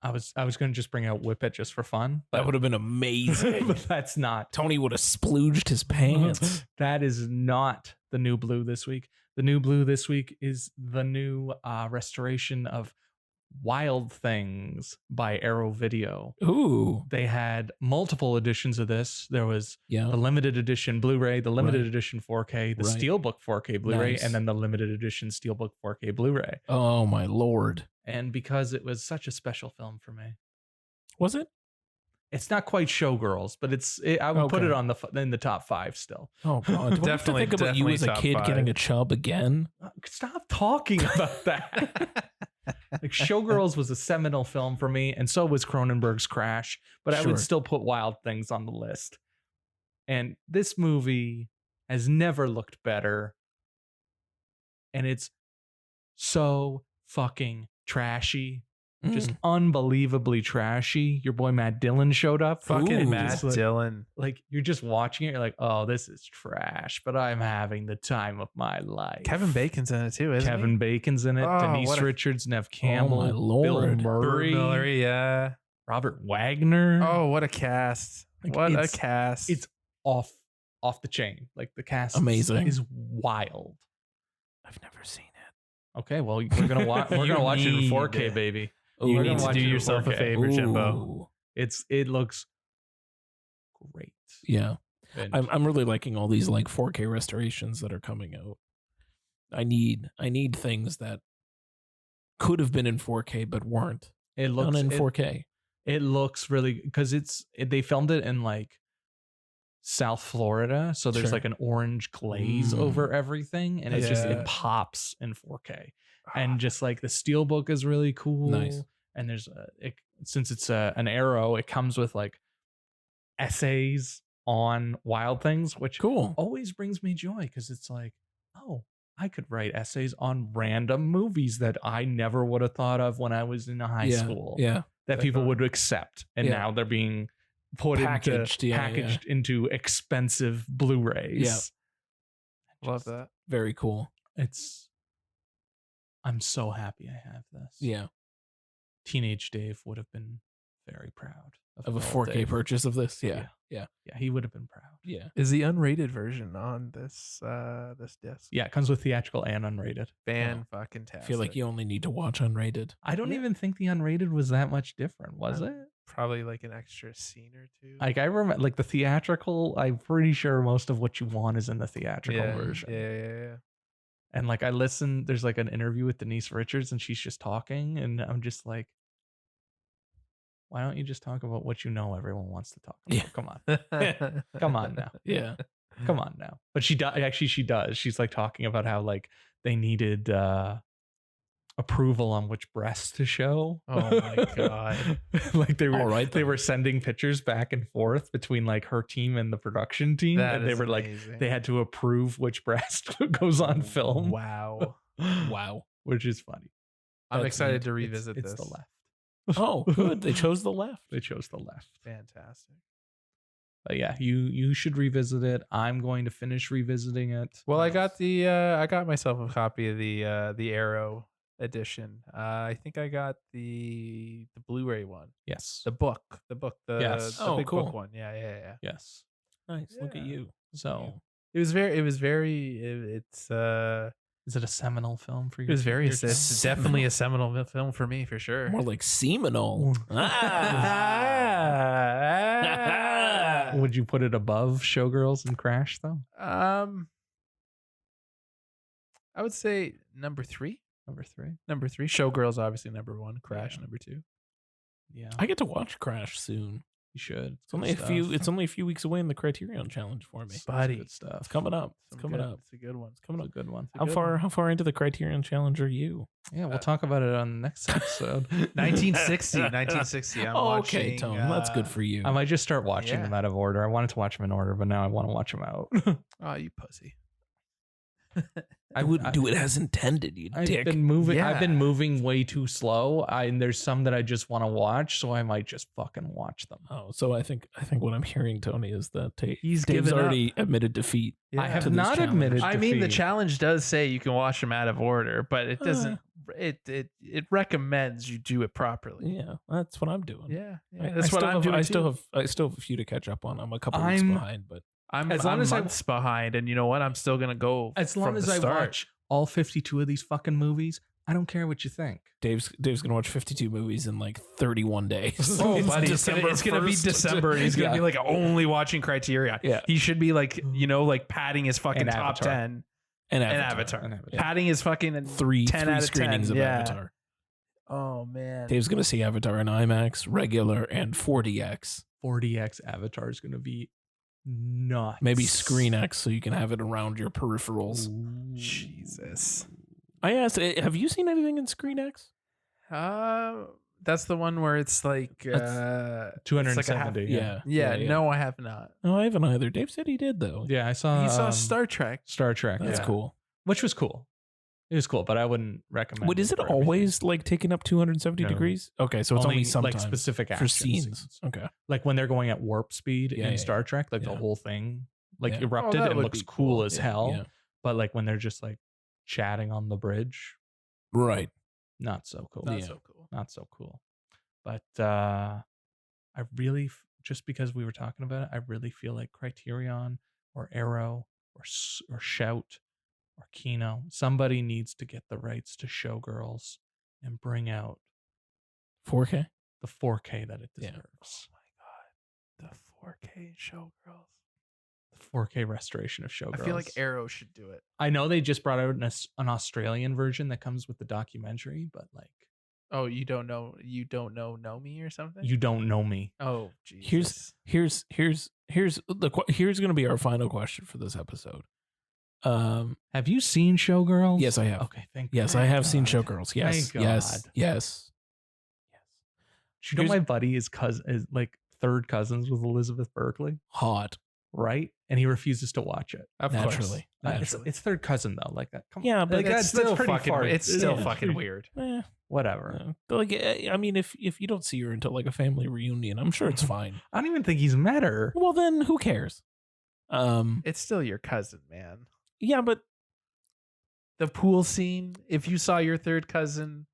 I was gonna just bring out Whip It just for fun. That would have been amazing. But that's not. Tony would have splooged his pants. That is not the new blue this week. The new blue this week is the new restoration of Wild Things by Arrow Video. Ooh. They had multiple editions of this. There was Yeah. the limited edition Blu-ray, the limited Right. edition 4K, the Right. Steelbook 4K Blu-ray, Nice. and then the limited edition Steelbook 4K Blu-ray. Oh my lord. And because it was such a special film for me, Was it? it's not quite Showgirls, but I would put Okay. it on in the top 5 still. Oh god. Do I have to Definitely- think about you definitely as a top kid 5. getting a chub again? Stop talking about that. Like Showgirls was a seminal film for me, and so was Cronenberg's Crash, but I Sure. would still put Wild Things on the list. And this movie has never looked better. And it's so fucking trashy. Just unbelievably trashy. Your boy Matt Dillon showed up. Fucking Ooh. Matt Just like- Dillon. Like you're just watching it, you're like, oh, this is trash, but I'm having the time of my life. Kevin Bacon's in it too, isn't Kevin Bacon's in it. Oh, Denise what a- Richards, Nev Campbell, my Bill lord. he? Murray, Burt Miller, yeah. Robert Wagner. Oh, what a cast. Like, What a it's- cast. It's off the chain. Like the cast Amazing. is wild. I've never seen it. Okay, well we're gonna watch. We're You gonna watch it in need 4K, it. baby. You We're need gonna to watch do it in yourself a 4K. favor, Jimbo. Ooh. It looks great. Yeah. And I'm really liking all these like 4K restorations that are coming out. I need things that could have been in 4K but weren't it looks done in it- 4K. It looks really because they filmed it in like South Florida, so there's Sure. like an orange glaze Mm. over everything, and it's just Yeah. it pops in 4K. And just like the steelbook is really cool. Nice. And there's since it's an Arrow, it comes with like essays on Wild Things, which Cool. always brings me joy because it's like, oh, I could write essays on random movies that I never would have thought of when I was in high yeah. school Yeah. that people Definitely. would accept, and Yeah. now they're being put Packaged, yeah, packaged into expensive Blu-rays. Love that. Very cool. I'm so happy I have this. Yeah. Teenage Dave would have been very proud Of a little 4K Dave. purchase of this. Yeah. Yeah. Yeah, he would have been proud. Yeah. Is the unrated version on this this disc? Yeah, it comes with theatrical and unrated. Fan fucking tastic. I feel like you only need to watch unrated. I don't Yeah. even think the unrated was that much different, was it? Probably like an extra scene or two. Like I remember, like the theatrical. I'm pretty sure most of what you want is in the theatrical yeah, version. yeah. And like I listened, there's like an interview with Denise Richards, and she's just talking, and I'm just like, why don't you just talk about what you know everyone wants to talk about? Yeah. Come on, come on now, Yeah. come on now. But she does. Actually, she does. She's like talking about how like they needed approval on which breast to show. Oh my God. Like they were All right, they then. were sending pictures back and forth between like her team and the production team, That and they is were like amazing. they had to approve which breast goes on film. Wow. Wow. Which is funny. I'm That's excited neat. to revisit It's this. the left. Oh, good. They chose the left. They chose the left. Fantastic. But yeah, you should revisit it. I'm going to finish revisiting it. Well, I got I got myself a copy of the Arrow edition. I think I got the Blu-ray one. Yes. The book. The Yes. the Oh, big cool. book one. Yeah. Yes. Nice. Look at Yeah. you. So It's is it a seminal film for you? it was very Your- it's definitely a seminal film for me for sure. More like seminal. Ah. Would you put it above Showgirls and Crash though? I would say number 3. Number 3. Number 3. Showgirls obviously number 1. Crash Yeah. number 2. Yeah. I get to watch Crash soon. You You should. It's only a few. It's only a few weeks away in the Criterion Challenge for me. Buddy. Good stuff. It's coming up. It's coming up. It's a good one. It's coming It's up. a good one. How far into the Criterion Challenge are you? Yeah, we'll talk about it on the next episode. 1960. 1960. I'm watching. Okay, Tone. That's good for you. I might just start watching them out of order. I wanted to watch them in order, but now I want to watch them out. Oh, you pussy. I would do it as intended, you dick. I've been moving. Yeah. I've been moving way too slow. And there's some that I just want to watch, so I might just fucking watch them. Oh, so I think what I'm hearing, Tony, is that He's Dave's given already admitted defeat. Yeah. I have to this not challenge. admitted. I mean, the defeat. challenge does say you can watch them out of order, but it doesn't. It recommends you do it properly. Yeah, that's what I'm doing. Yeah, I that's what still I'm have, doing. I too. still have a few to catch up on. I'm a couple weeks behind, but I'm as long I'm as I- months behind, and you know what? I'm still gonna go. As long from as the I start. watch all 52 of these fucking movies, I don't care what you think. Dave's gonna watch 52 movies in like 31 days. Oh, It's buddy, it's gonna be 1st. December. And he's gonna Yeah. be like only watching Criteria. Yeah. He should be like like padding his fucking And top Avatar. 10 and and Avatar. Avatar. Yeah. Padding his fucking 3 10 out of screenings 10. of Yeah. Avatar. Oh man, Dave's gonna see Avatar in IMAX, regular, and 4DX. 40x Avatar is going to be nuts. Maybe Screen X, so you can have it around your peripherals. Jesus. I asked, have you seen anything in Screen X? That's the one where it's like That's it's like a half- 270. yeah, no, I have not. No, I haven't either. Dave said he did though. Yeah, I saw. He saw Star Trek. Star Trek. That's yeah. cool. Which was cool. It was cool, but I wouldn't recommend. Wait, is it for everything. always like taking up 270 No. degrees? Okay, so it's only like sometimes specific for action scenes. Okay. Like when they're going at warp speed Yeah, in yeah, Star Trek, like the yeah. whole thing like Yeah. erupted Oh, that and would looks be cool cool. as Yeah, hell. yeah. But like when they're just like chatting on the bridge, Right. not so cool. Not Yeah. so cool. Not so cool. But I really, just because we were talking about it, I really feel like Criterion or Arrow or Shout or Kino, somebody needs to get the rights to Showgirls and bring out 4K? the 4K that it Yeah. deserves. The 4K Showgirls. The 4K restoration of Showgirls. I feel like Arrow should do it. I know they just brought out an Australian version that comes with the documentary, but like, Oh, you don't know know me or something? you don't know me. Oh, Jesus. Here's going to be our final question for this episode. Have you seen Showgirls? Yes, I have. Okay, thank Yes, God. I have seen Showgirls. Yes. Thank Yes. God. Yes. Do you know Here's- my buddy is like third cousins with Elizabeth Berkley, Hot. right? And he refuses to watch it. Of Naturally. course. It's third cousin though, like that. Come Yeah, on. but Like, That's still pretty fucking far. it's still yeah. fucking weird. Eh, Whatever. like, I mean, if you don't see her until like a family reunion, I'm sure it's fine. I don't even think he's met her. Well, then who cares? It's still your cousin, man. Yeah, but The pool scene, if you saw your third cousin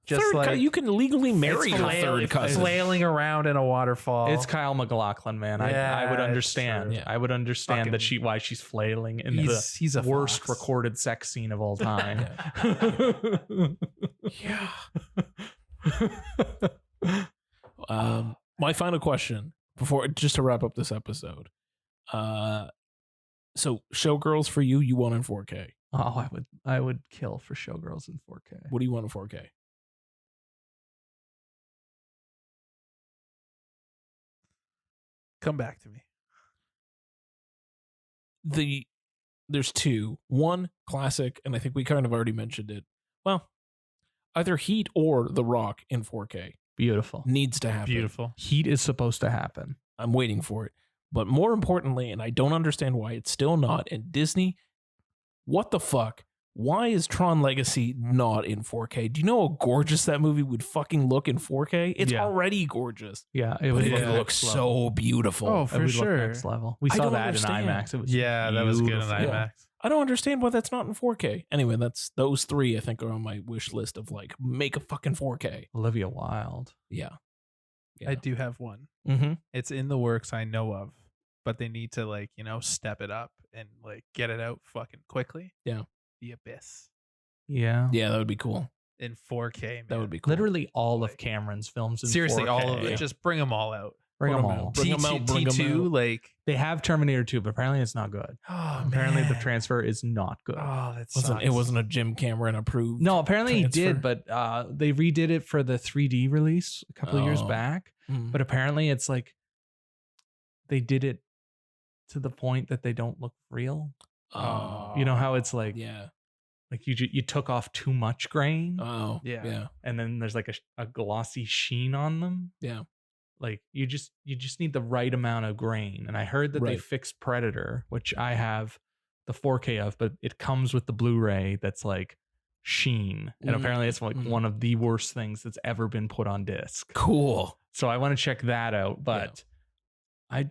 just you can legally marry it's your flail- third cousin. flailing around in a waterfall. It's Kyle MacLachlan, man. I Yeah, would it's understand. true. Yeah. I would understand that Fucking- why she's flailing in he's a the worst fox. recorded sex scene of all time. Yeah. My final question before just to wrap up this episode. So Showgirls for you want in 4K. Oh, I would kill for Showgirls in 4K. What do you want in 4K? Come back to me. There's two. One classic, and I think we kind of already mentioned it. Well, either Heat or The Rock in 4K Beautiful. needs to happen. Beautiful. Heat is supposed to happen. I'm waiting for it. But more importantly, and I don't understand why it's still not, and Disney, what the fuck? Why is Tron Legacy not in 4K? Do you know how gorgeous that movie would fucking look in 4K? It's Yeah. already gorgeous. Yeah, it But would it look would look next level. so beautiful. Oh, It for would look sure. next level. We I saw don't that understand. in IMAX. It was Yeah, that was good in beautiful. IMAX. I don't understand why that's not in 4K. Anyway, that's those three I think are on my wish list of like make a fucking 4K. Olivia Wilde. Yeah. I do have one. Mm-hmm. It's in the works I know of, but they need to step it up and get it out fucking quickly. Yeah. The Abyss Yeah. Yeah, that would be cool. in 4K. Man. That would be cool. Literally all of Like- Cameron's films in seriously 4K. all of it. Just bring them all out. Bring Put them 'em all. out. Bring 'em out, bring 'em T2, out. They have Terminator 2, but apparently it's not good. Oh, Apparently the man. transfer is not good. Oh, that It wasn't a Jim Cameron approved. No, apparently he did, transfer. but they redid it for the 3D release a couple of years Oh. back. Mm. But apparently it's like they did it to the point that they don't look real. Oh, You know how it's like, yeah. like you took off too much grain, Oh, Yeah. yeah. and then there's like a glossy sheen on them. Yeah. Like you just need the right amount of grain. And I heard that they Right. fixed Predator, which I have the 4K of, but it comes with the Blu-ray that's like sheen, and apparently it's like one of the worst things that's ever been put on disc. Cool. So I want to check that out, but I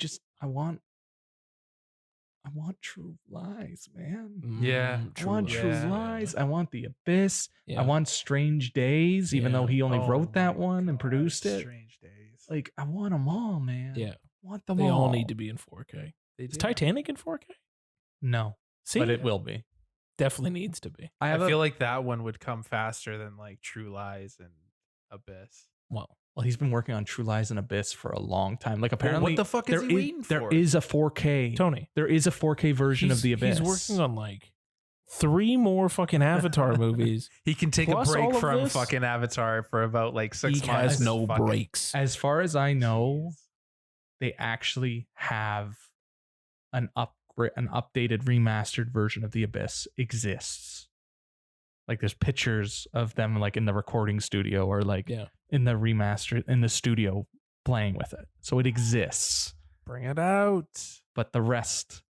want True Lies, man. Yeah. I want True Lies. Lies. I want The Abyss. Yeah. I want Strange Days, even though he only Oh wrote that my one and God, produced it. Strange Days. Like, I want them all, man. Yeah. I want them They all. all need to be in 4K. They Is do. Titanic in 4K? No, See, but it will be. definitely needs to be. I feel like that one would come faster than like True Lies and Abyss. Well, He's been working on True Lies and Abyss for a long time. Like, apparently, what the fuck is there he waiting for? There is a 4K. Tony, There is a 4K version of The Abyss. He's working on like 3 more fucking Avatar movies. He can take Plus a break all of from this, fucking Avatar for about like 6 He months. has no Fucking- breaks. As far as I know, Jeez. they actually have an updated remastered version of The Abyss exists. Like, there's pictures of them like in the recording studio or like Yeah. in the remaster in the studio playing with it. So it exists, Bring it out. but the rest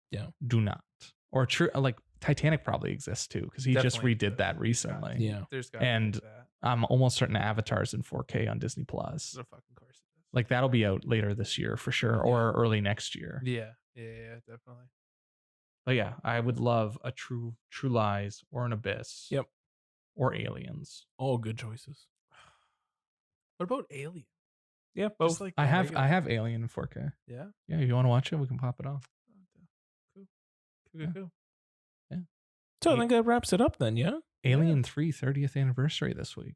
do not. Or true, like Titanic probably exists too, because he just Definitely redid that exists. recently. Yeah. There's got And that. I'm almost certain Avatar's in 4K on Disney Plus. So fucking course it is. Like, that'll be out later this year for sure, or early next year. Yeah, definitely. But yeah, I would love a True Lies or an Abyss. Yep. Or Aliens. All good choices. What about Alien? Yeah, Just both. like I the have regular- I have Alien in 4K. Yeah. Yeah, if you want to watch it, we can pop it off. Cool. So I think that wraps it up then, yeah? Alien 3 30th anniversary this week.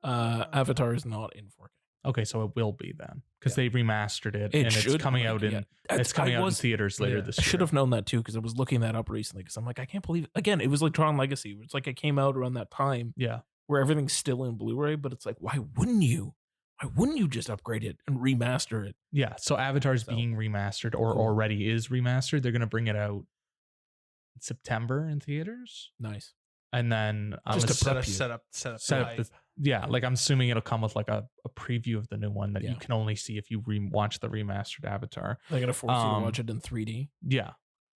Avatar is not in 4K. Okay, so it will be then, because they remastered it, It and it's should, coming like, out in yeah. it's coming I out in was- theaters later yeah. this I year. should have known that too, because I was looking that up recently, because I'm like, I can't believe, again, it was like Tron Legacy. It's like it came out around that time Yeah, where everything's still in Blu-ray, but it's like, why wouldn't you? Why wouldn't you just upgrade it and remaster it? yeah. So Avatar's So, being remastered, or cool. already is remastered. They're gonna bring it out in September in theaters, Nice. and then I'm Just to ass- prep you. set up set the up the hype. yeah. Like, I'm assuming it'll come with like a preview of the new one that you Yeah. can only see if you watch the remastered Avatar. They're gonna force you to Um, watch it in 3D. Yeah,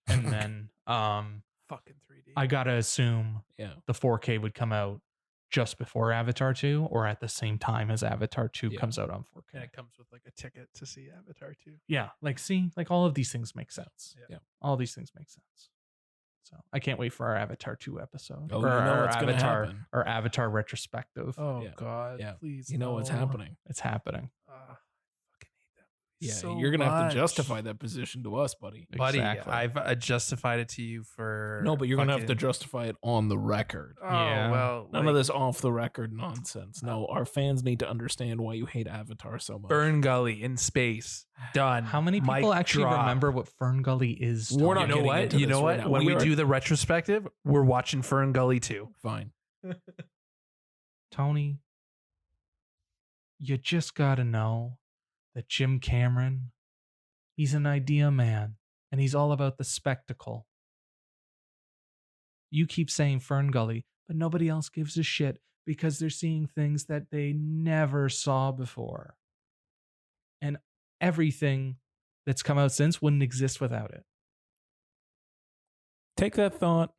and then fucking 3D. I gotta assume Yeah. the 4K would come out just before Avatar 2 or at the same time as Avatar 2 Yeah. comes out on 4K. and it comes with like a ticket to see Avatar 2. Yeah, like, see, like, all of these things make sense. Yeah. All these things make sense. So I can't wait for our Avatar 2 episode. Oh, or you know our what's gonna Avatar happen. or Avatar retrospective. Oh Yeah. God, Yeah. please. You know what's no. happening. It's happening. I fucking hate that. Yeah, so you're gonna have much. to justify that position to us, buddy. buddy. Exactly. I've justified it to you for No, but you're gonna have to fucking- justify it on the record. Oh Yeah. well, None of this off the record nonsense. No, our fans need to understand why you hate Avatar so much. Fern Gully in space. Done. How many people Mic actually drop. remember what Fern Gully is? We're Tony? not You know getting what? into You this know right what? now. When we are- do the retrospective, we're watching Fern Gully too. Fine. Tony, you just gotta know that Jim Cameron, he's an idea man, and he's all about the spectacle. You keep saying Fern Gully, but nobody else gives a shit because they're seeing things that they never saw before. And everything that's come out since wouldn't exist without it. Take that thought,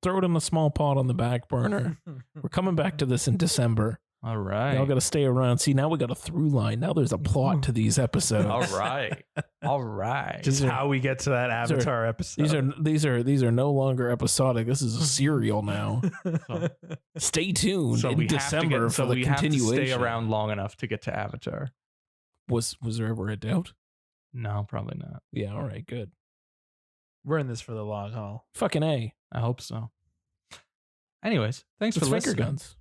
throw it in the small pot on the back burner. We're coming back to this in December. All right. Y'all got to stay around. See, now we got a through line. Now there's a plot to these episodes. All right. All right. Just These are- how we get to that these are- Avatar episode. These are no longer episodic. This is a serial now. So- Stay tuned So in we December have to for the we have to continuation. stay around long enough to get to Avatar. Was there ever a doubt? No, probably not. Yeah. All right. Good. We're in this for the long haul. Fucking A. I hope so. Anyways, thanks It's for finger listening. guns.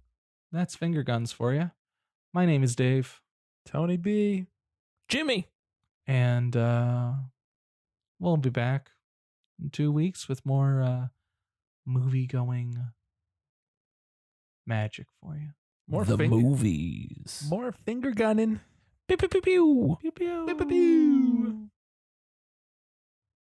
That's Finger Guns for you. My name is Dave, Tony B. Jimmy. and we'll be back in 2 weeks with more movie-going magic for you. More the finger- movies. More finger gunning. Pew, pew, pew, pew. Pew, pew. Pew, pew, pew.